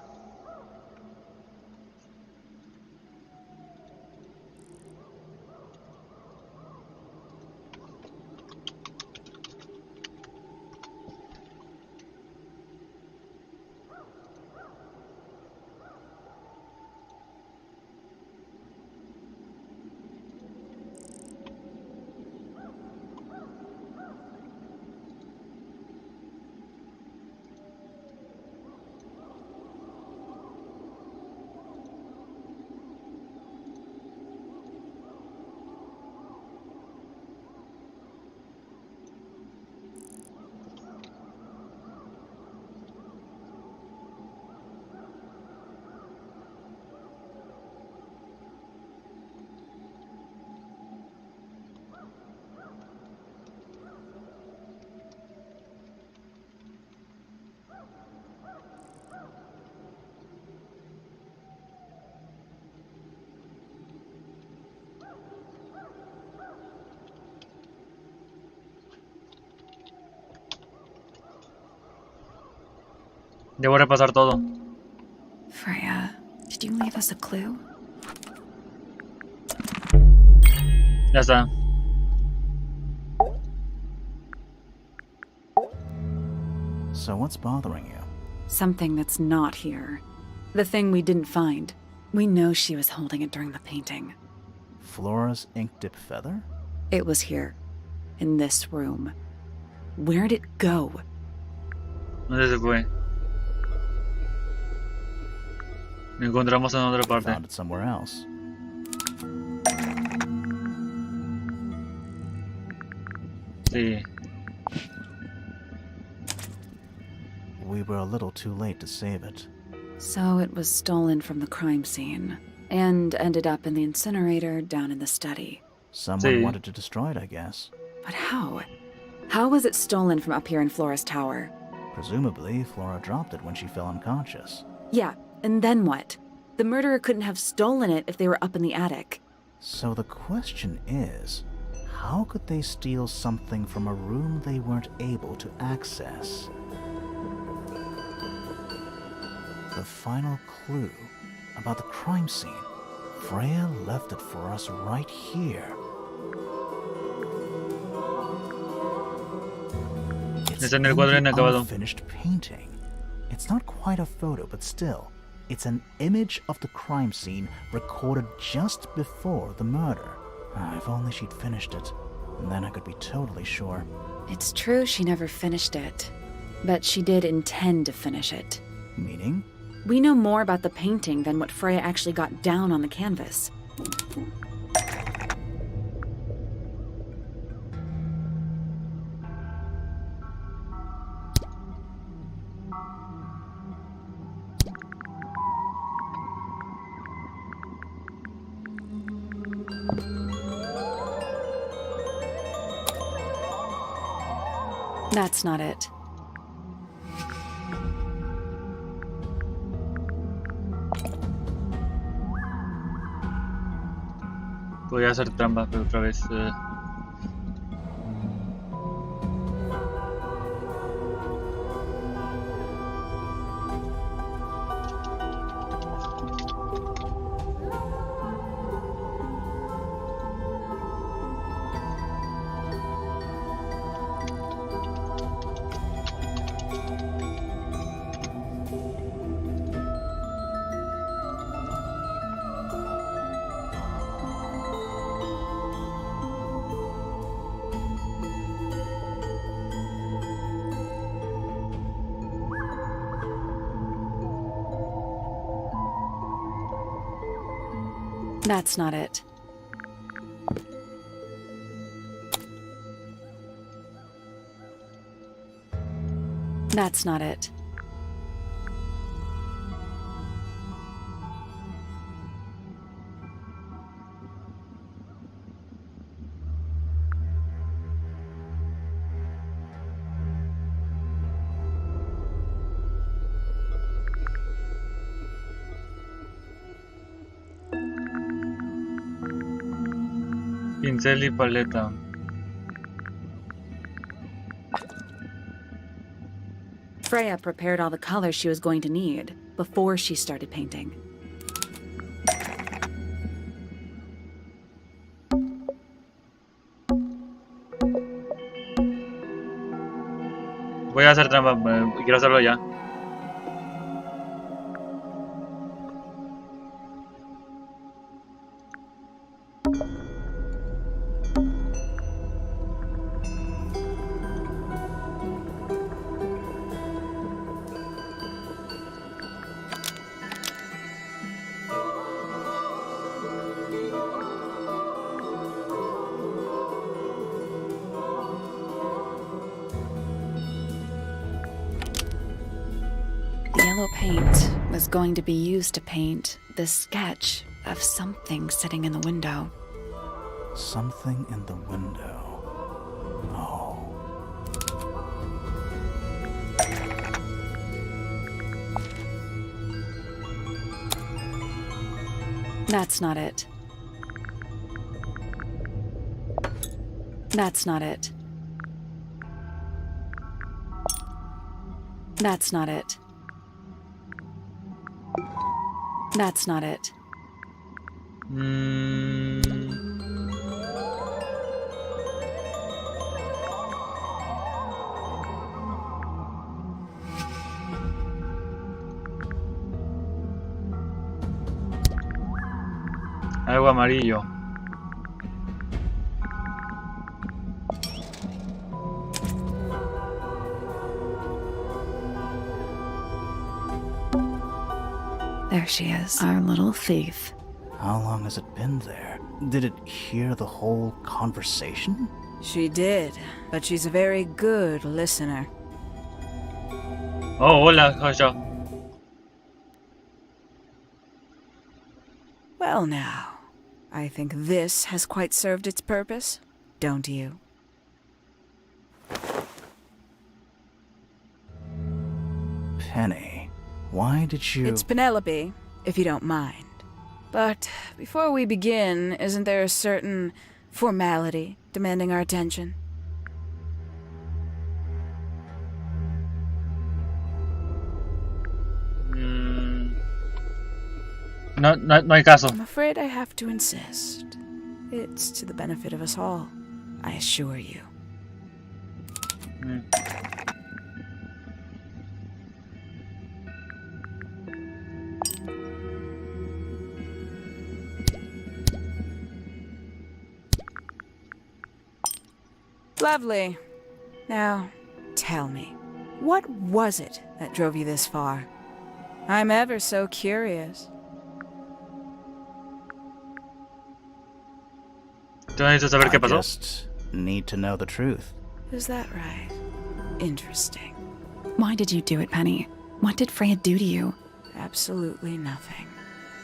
Debo repasar todo. Freya, did you leave us a clue? Ya está. So what's bothering you? Something that's not here. The thing we didn't find. We know she was holding it during the painting. Flora's ink dip feather? It was here. In this room. Where'd it go? ¿Dónde se fue? Lo encontramos en otra parte. Found it somewhere else. Sí. We were a little too late to save it. So it was stolen from the crime scene. And ended up in the incinerator down in the study. Someone Sí. wanted to destroy it, I guess. But how? How was it stolen from up here in Flora's tower? Presumably, Flora dropped it when she fell unconscious. Yeah, and then what? The murderer couldn't have stolen it if they were up in the attic. So the question is, how could they steal something from a room they weren't able to access? The final clue about the crime scene. Freya left it for us right here. Está en el cuadro in the inacabado. unfinished painting. It's not quite a photo, but still, it's an image of the crime scene recorded just before the murder. If only she'd finished it, and then I could be totally sure. It's true she never finished it. But she did intend to finish it. Meaning? We know more about the painting than what Freya actually got down on the canvas. That's not it. Voy a hacer trampa, pero otra vez. That's not it. That's not it. Pincel y paleta. Freya prepared all the colors she was going to need before she started painting. Voy a hacer trampa, quiero hacerlo ya. The yellow paint was going to be used to paint the sketch of something sitting in the window. Something in the window. Oh. That's not it. That's not it. That's not it. That's not it. Algo amarillo. There she is, our little thief. How long has it been there? Did it hear the whole conversation? She did, but she's a very good listener. Oh, hola, Jojo. Well now, I think this has quite served its purpose, don't you? Penny, why did you... It's Penelope, if you don't mind. But before we begin, isn't there a certain formality demanding our attention? No hay caso. I'm afraid I have to insist. It's to the benefit of us all, I assure you. Lovely. Now, tell me, what was it that drove you this far? I'm ever so curious. ¿Tú necesitas saber qué I pasó? just need to know the truth. Is that right? Interesting. Why did you do it, Penny? What did Freya do to you? Absolutely nothing.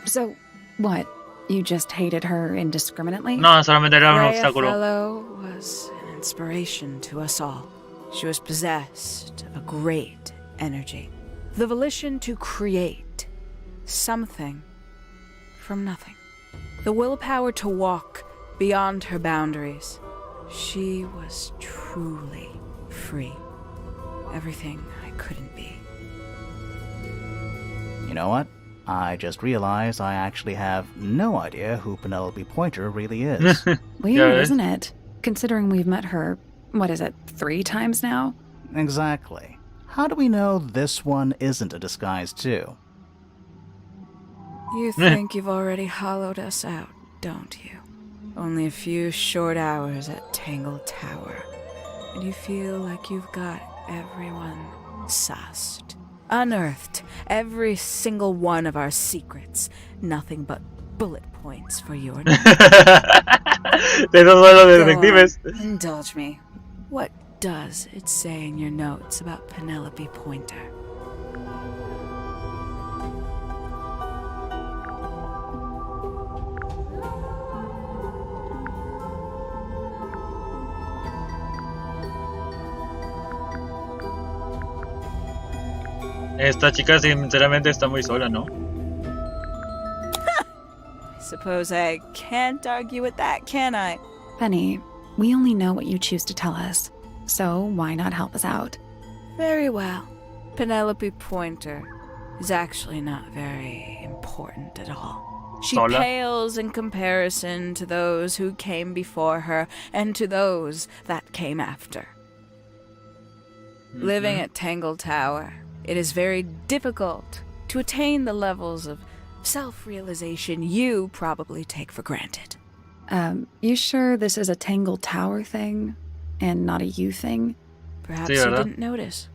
So, what? You just hated her indiscriminately? No, solamente era un Freya obstáculo. Fellow was an inspiration to us all. She was possessed of a great energy. The volition to create something from nothing. The willpower to walk beyond her boundaries. She was truly free. Everything I couldn't be. You know what? I just realized I actually have no idea who Penelope Pointer really is. Weird, Yeah. isn't it? Considering we've met her, what is it, 3 times now? Exactly. How do we know this one isn't a disguise too? You think you've already hollowed us out, don't you? Only a few short hours at Tangle Tower, and you feel like you've got everyone sussed. Unearthed every single one of our secrets. Nothing but bullet points for your De esos son los Go detectives. on, indulge me. What does it say in your notes about Penelope Pointer? Esta chica sinceramente está muy sola, ¿no? I suppose I can't argue with that, can I? Penny, we only know what you choose to tell us, so why not help us out? Very well. Penelope Pointer is actually not very important at all. She Sola. pales in comparison to those who came before her and to those that came after. Living at Tangle Tower, it is very difficult to attain the levels of self-realization you probably take for granted. You sure this is a Tangle Tower thing and not a you thing? Perhaps Sí, you ¿verdad? didn't notice.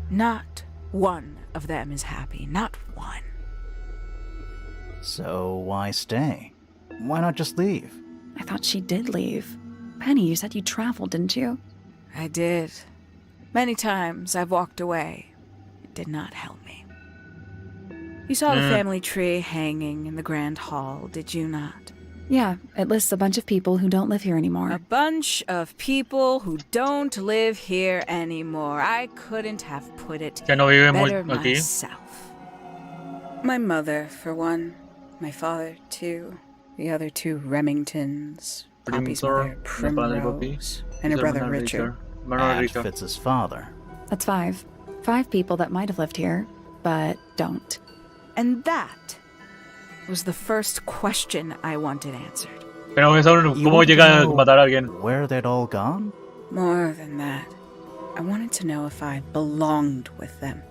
Not one of them is happy. Not one. So why stay? Why not just leave? I thought she did leave. Penny, you said you traveled, didn't you? I did. Many times I've walked away. It did not help me. You saw the family tree hanging in the grand hall, did you not? Yeah, it lists a bunch of people who don't live here anymore. A bunch of people who don't live here anymore. I couldn't have put it Ya no vive better aquí. myself. My mother, for one. My father, too. The other two Remingtons. Poppy's mother, Primrose. And her brother, Richard. And Richard. Fitz's father. That's 5. 5 people that might have lived here, but don't. And that was the first question I wanted answered. Pero eso, You ¿cómo want to llega a know matar a alguien? Where they'd all gone? More than that, I wanted to know if I belonged with them.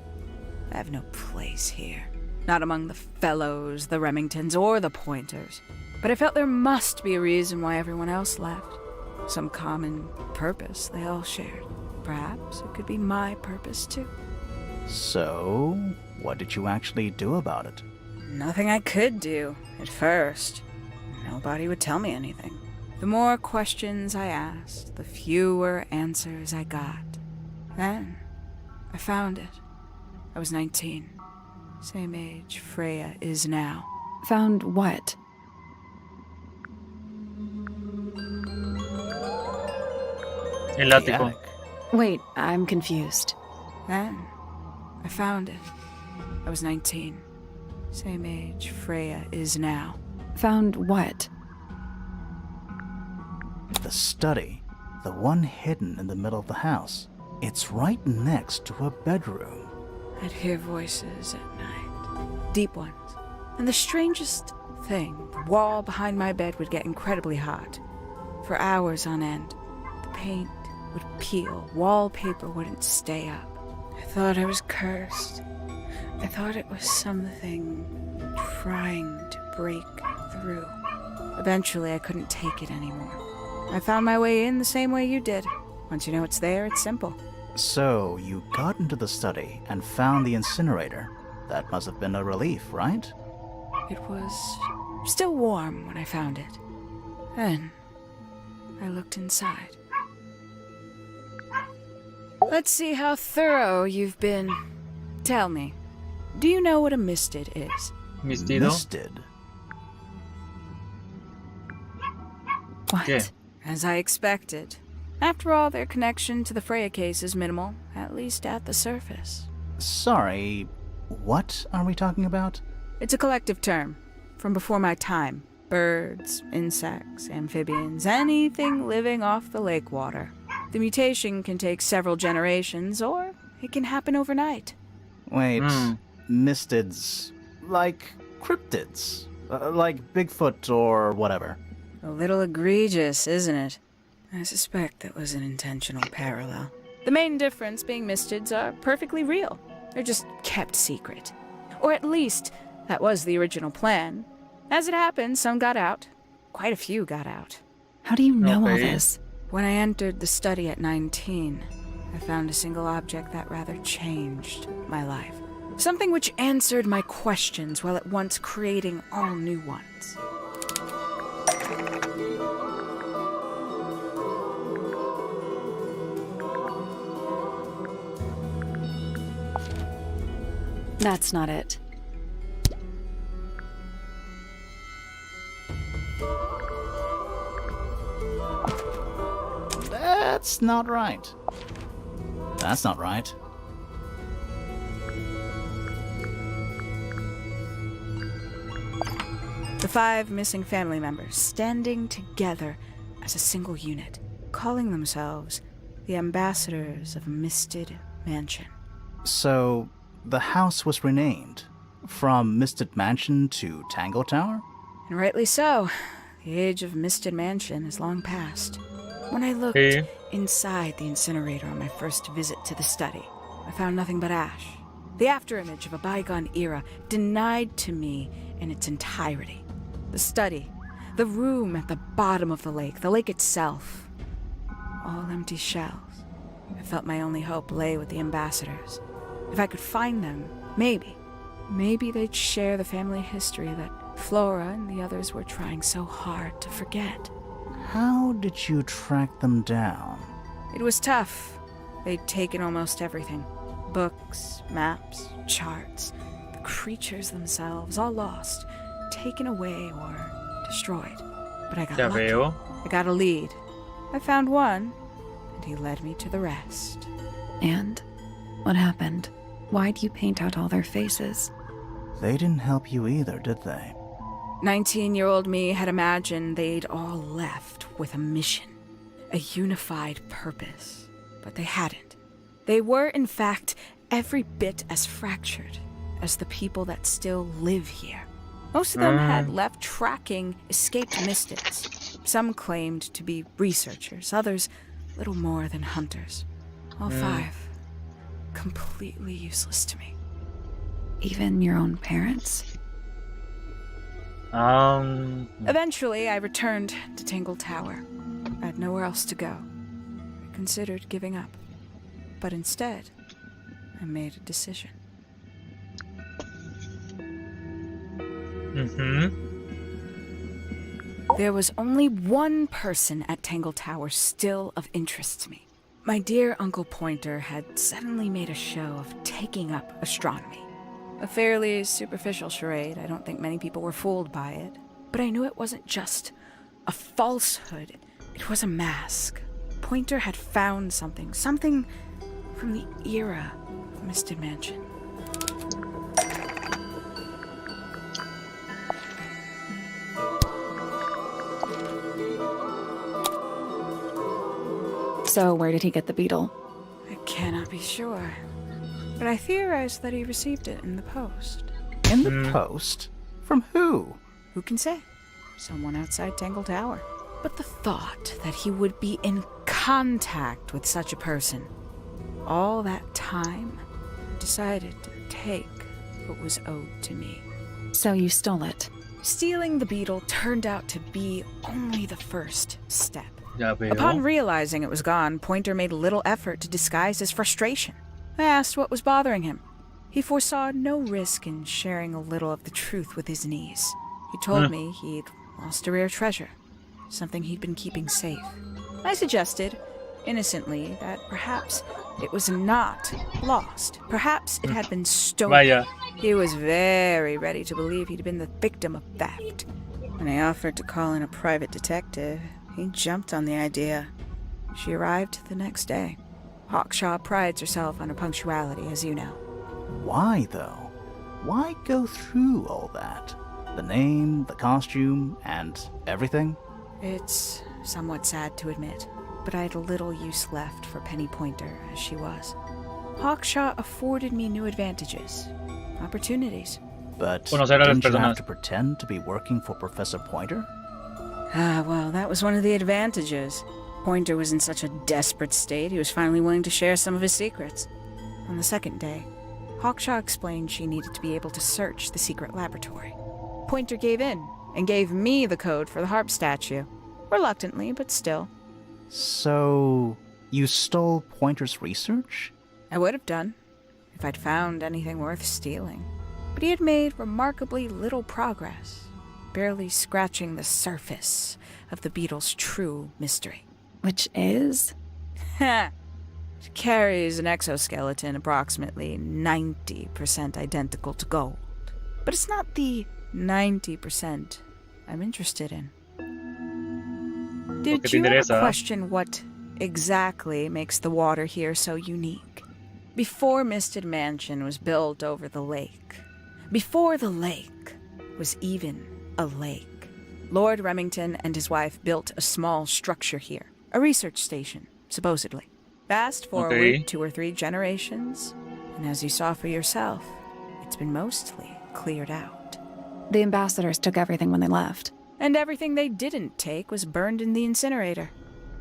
I have no place here. Not among the fellows, the Remingtons, or the Pointers. But I felt there must be a reason why everyone else left. Some common purpose they all shared. Perhaps it could be my purpose too. So, what did you actually do about it? Nothing I could do, at first. Nobody would tell me anything. The more questions I asked, the fewer answers I got. Then, I found it. I was 19. Same age Freya is now. Found what? El The ático. attic. Wait, I'm confused. Then, I found it. I was 19. Same age Freya is now. Found what? The study. The one hidden in the middle of the house. It's right next to a bedroom. I'd hear voices at night. Deep ones. And the strangest thing, the wall behind my bed would get incredibly hot. For hours on end. The paint would peel. Wallpaper wouldn't stay up. I thought I was cursed. I thought it was something trying to break through. Eventually, I couldn't take it anymore. I found my way in the same way you did. Once you know it's there, it's simple. So, you got into the study and found the incinerator. That must have been a relief, right? It was still warm when I found it. Then, I looked inside. Let's see how thorough you've been. Tell me, do you know what a misted is? Mistido. Misted. What? ¿Qué? As I expected. After all, their connection to the Freya case is minimal, at least at the surface. Sorry, what are we talking about? It's a collective term, from before my time. Birds, insects, amphibians, anything living off the lake water. The mutation can take several generations, or it can happen overnight. Wait, mistids. Like cryptids. Like Bigfoot or whatever. A little egregious, isn't it? I suspect that was an intentional parallel. The main difference being mistids are perfectly real. They're just kept secret. Or at least, that was the original plan. As it happened, some got out. Quite a few got out. How do you know all Okay. this? When I entered the study at 19, I found a single object that rather changed my life. Something which answered my questions while at once creating all new ones. That's not it. That's not right. That's not right. The 5 missing family members standing together as a single unit, calling themselves the ambassadors of a misted mansion. So, the house was renamed from Misted Mansion to Tangle Tower? And rightly so. The age of Misted Mansion is long past. When I looked inside the incinerator on my first visit to the study, I found nothing but ash. The afterimage of a bygone era denied to me in its entirety. The study, the room at the bottom of the lake itself, all empty shells. I felt my only hope lay with the ambassadors. If I could find them, maybe they'd share the family history that Flora and the others were trying so hard to forget. How did you track them down? It was tough. They'd taken almost everything. Books, maps, charts, the creatures themselves, all lost, taken away or destroyed. But I got lucky. I got a lead. I found one, and he led me to the rest. And? What happened? Why'd you paint out all their faces? They didn't help you either, did they? 19-year-old me had imagined they'd all left with a mission, a unified purpose. But they hadn't. They were, in fact, every bit as fractured as the people that still live here. Most of them had left tracking escaped mystics. Some claimed to be researchers, others little more than hunters. All 5 completely useless to me. Even your own parents? Eventually, I returned to Tangle Tower. I had nowhere else to go. I considered giving up. But instead, I made a decision. There was only one person at Tangle Tower still of interest to me. My dear Uncle Pointer had suddenly made a show of taking up astronomy. A fairly superficial charade. I don't think many people were fooled by it. But I knew it wasn't just a falsehood. It was a mask. Pointer had found something from the era of Misted Mansion. So where did he get the beetle? I cannot be sure. But I theorized that he received it in the post. In the post? From who? Who can say? Someone outside Tangle Tower. But the thought that he would be in contact with such a person, all that time, I decided to take what was owed to me. So you stole it. Stealing the beetle turned out to be only the first step. Ya veo. Upon realizing it was gone, Pointer made little effort to disguise his frustration. I asked what was bothering him. He foresaw no risk in sharing a little of the truth with his niece. He told me he'd lost a rare treasure, something he'd been keeping safe. I suggested, innocently, that perhaps it was not lost. Perhaps it had been stolen. Vaya. He was very ready to believe he'd been the victim of theft. When I offered to call in a private detective, he jumped on the idea. She arrived the next day. Hawkshaw prides herself on her punctuality, as you know. Why, though? Why go through all that? The name, the costume, and everything? It's somewhat sad to admit, but I had little use left for Penny Pointer as she was. Hawkshaw afforded me new advantages, opportunities. But Conocer a las didn't you have personas. to pretend to be working for Professor Pointer? Well, that was one of the advantages. Pointer was in such a desperate state, he was finally willing to share some of his secrets. On the second day, Hawkshaw explained she needed to be able to search the secret laboratory. Pointer gave in and gave me the code for the harp statue. Reluctantly, but still. So, you stole Pointer's research? I would have done, if I'd found anything worth stealing. But he had made remarkably little progress, barely scratching the surface of the beetle's true mystery. Which is? Ha! It carries an exoskeleton approximately 90% identical to gold. But it's not the 90% I'm interested in. Did you ever question what exactly makes the water here so unique? Before Misted Mansion was built over the lake, before the lake was even a lake, Lord Remington and his wife built a small structure here, a research station, supposedly. Fast forward 2 or 3 generations, and as you saw for yourself, it's been mostly cleared out. The ambassadors took everything when they left. And everything they didn't take was burned in the incinerator.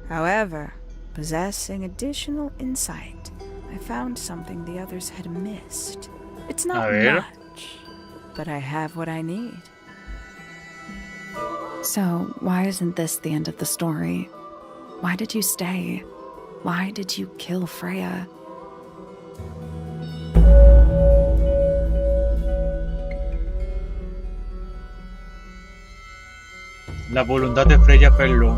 However, possessing additional insight, I found something the others had missed. It's not much, but I have what I need. So, why isn't this the end of the story? Why did you stay? Why did you kill Freya? La voluntad de Freya Fellow.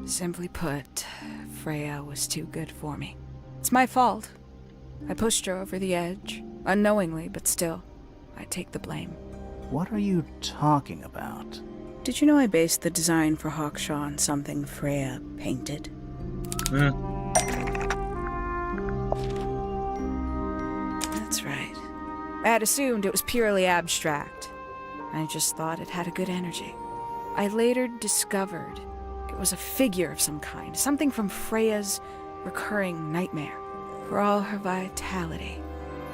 Simply put, Freya was too good for me. It's my fault. I pushed her over the edge, unknowingly, but still, I take the blame. What are you talking about? Did you know I based the design for Hawkshaw on something Freya painted? That's right. I had assumed it was purely abstract. I just thought it had a good energy. I later discovered it was a figure of some kind, something from Freya's recurring nightmare. For all her vitality,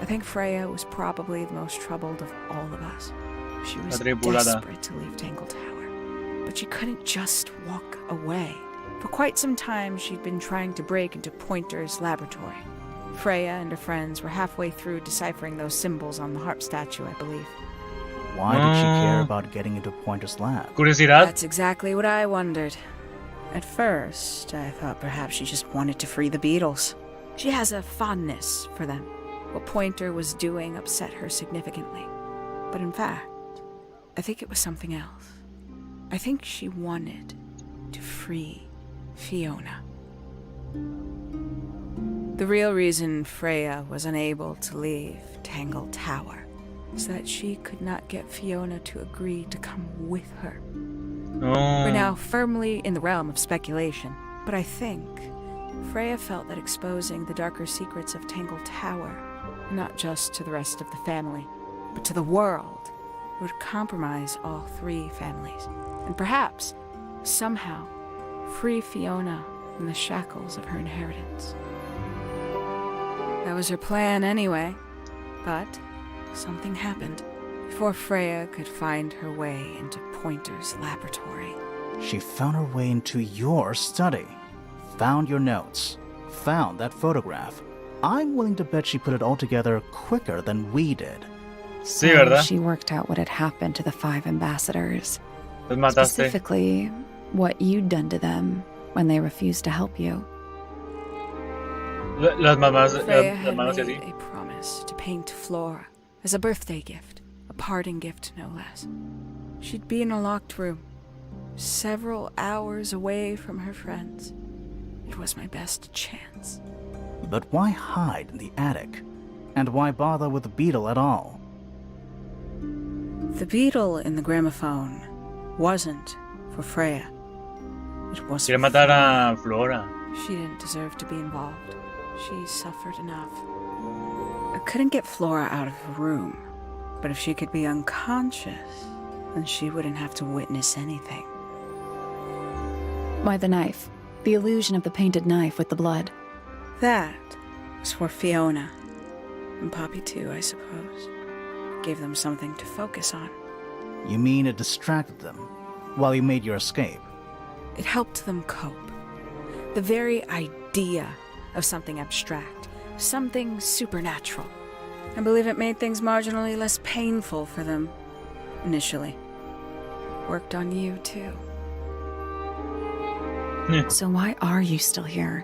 I think Freya was probably the most troubled of all of us. She was desperate to leave Tangle Tower, but she couldn't just walk away. For quite some time, she'd been trying to break into Pointer's laboratory. Freya and her friends were halfway through deciphering those symbols on the harp statue, I believe. Why did she care about getting into Pointer's lab? Curiosidad. That's exactly what I wondered. At first, I thought perhaps she just wanted to free the beetles. She has a fondness for them. What Pointer was doing upset her significantly. But in fact, I think it was something else. I think she wanted to free Fiona. The real reason Freya was unable to leave Tangle Tower is that she could not get Fiona to agree to come with her. We're now firmly in the realm of speculation, but I think Freya felt that exposing the darker secrets of Tangle Tower, not just to the rest of the family, but to the world, would compromise all 3 families, and perhaps, somehow, free Fiona from the shackles of her inheritance. That was her plan anyway, but something happened. Before Freya could find her way into Pointer's laboratory. She found her way into your study, found your notes, found that photograph. I'm willing to bet she put it all together quicker than we did. Sí, ¿verdad? She worked out what had happened to the 5 ambassadors. Los mataste. Specifically, what you'd done to them when they refused to help you. Las mamás, Freya las had mamás y made así. a promise to paint Flora as a birthday gift, a parting gift no less. She'd be in a locked room, several hours away from her friends. It was my best chance. But why hide in the attic? And why bother with the beetle at all? The beetle in the gramophone wasn't for Freya. It was Quiere for matar Fiona. a Flora. She didn't deserve to be involved. She suffered enough. I couldn't get Flora out of her room, but if she could be unconscious, then she wouldn't have to witness anything. Why the knife? The illusion of the painted knife with the blood. That was for Fiona. And Poppy too, I suppose. Gave them something to focus on. You mean it distracted them while you made your escape? It helped them cope. The very idea of something abstract, something supernatural. I believe it made things marginally less painful for them, initially. Worked on you, too. So why are you still here?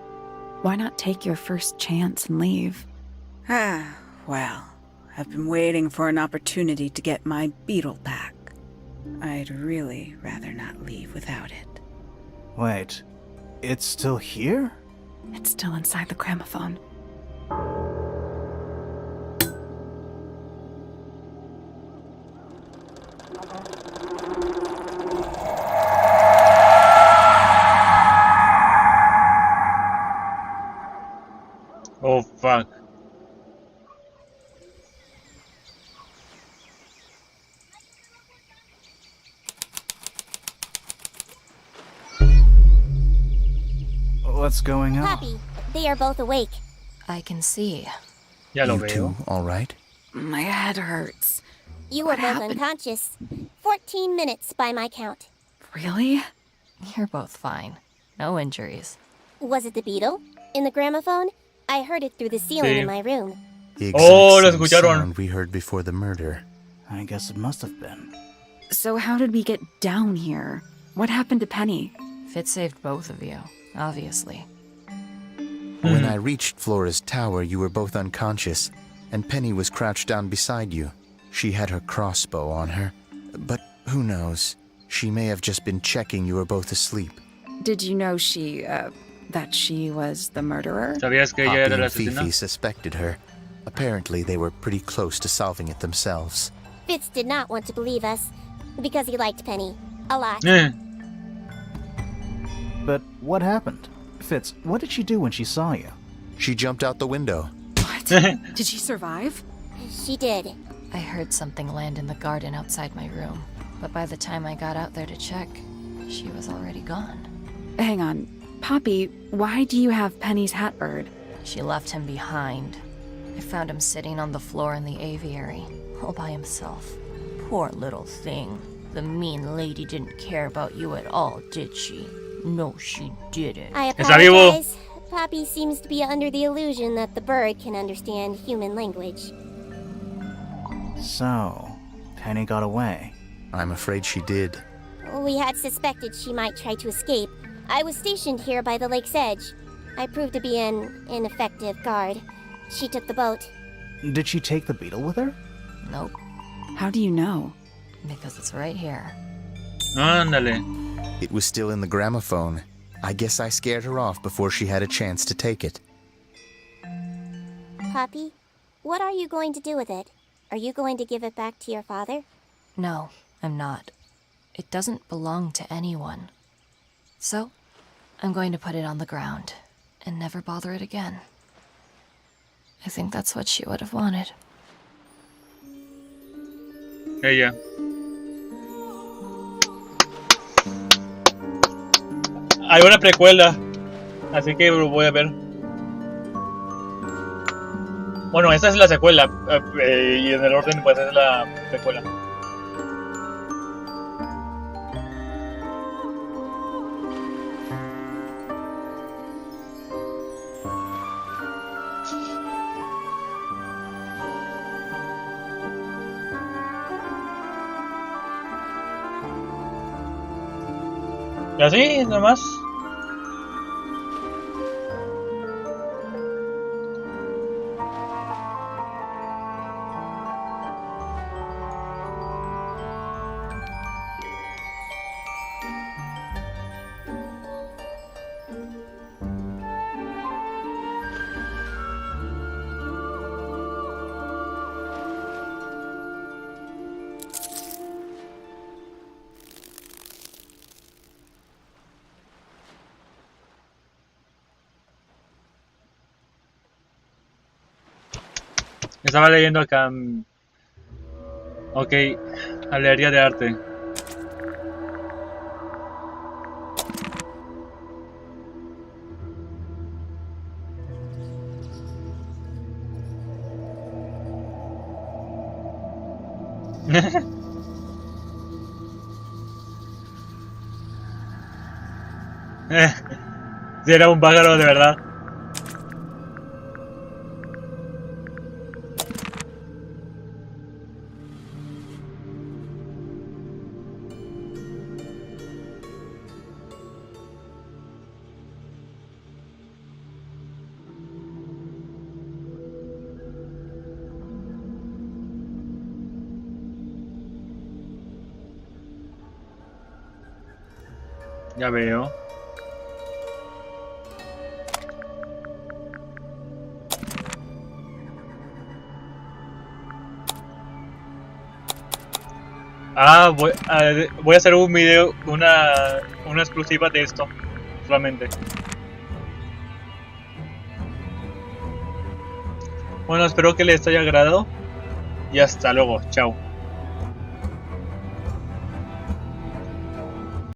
Why not take your first chance and leave? Well, I've been waiting for an opportunity to get my beetle back. I'd really rather not leave without it. Wait, it's still here? It's still inside the gramophone. Oh, fuck. What's going on? Papi, they are both awake. I can see. Ya lo You veo. two, all right? My head hurts. You What were both happened? unconscious. 14 minutes by my count. Really? You're both fine. No injuries. Was it the beetle? In the gramophone? I heard it through the ceiling Sí. in my room. The Oh, lo exact same escucharon. sound we heard before the murder. I guess it must have been. So how did we get down here? What happened to Penny? Fitz saved both of you, obviously. When I reached Flora's tower, you were both unconscious, and Penny was crouched down beside you. She had her crossbow on her, but who knows? She may have just been checking you were both asleep. Did you know that she was the murderer? ¿Sabías que ella Poppy era la and Fifi asesina? suspected her. Apparently, they were pretty close to solving it themselves. Fitz did not want to believe us because he liked Penny a lot. But what happened? Fitz, what did she do when she saw you? She jumped out the window. What? Did she survive? She did. I heard something land in the garden outside my room, but by the time I got out there to check, she was already gone. Hang on. Poppy, why do you have Penny's hatbird? She left him behind. I found him sitting on the floor in the aviary, all by himself. Poor little thing. The mean lady didn't care about you at all, did she? No, she didn't. I Está vivo. apologize. Poppy seems to be under the illusion that the bird can understand human language. So, Penny got away. I'm afraid she did. We had suspected she might try to escape. I was stationed here by the lake's edge. I proved to be an ineffective guard. She took the boat. Did she take the beetle with her? Nope, How do you know? because it's right here. Ándale. It was still in the gramophone. I guess I scared her off before she had a chance to take it. Poppy, what are you going to do with it? Are you going to give it back to your father? No, I'm not. It doesn't belong to anyone. So, I'm going to put it on the ground and never bother it again. I think that's what she would have wanted. Ella. Hay una precuela, así que lo voy a ver. Bueno, esta es la secuela, y en el orden pues es la precuela. Y así, nada más. Estaba leyendo acá. Ok, galería de arte. Si era un pájaro de verdad. Ya veo. Voy a hacer un video, una exclusiva de esto, solamente. Bueno, espero que les haya agradado y hasta luego, chao.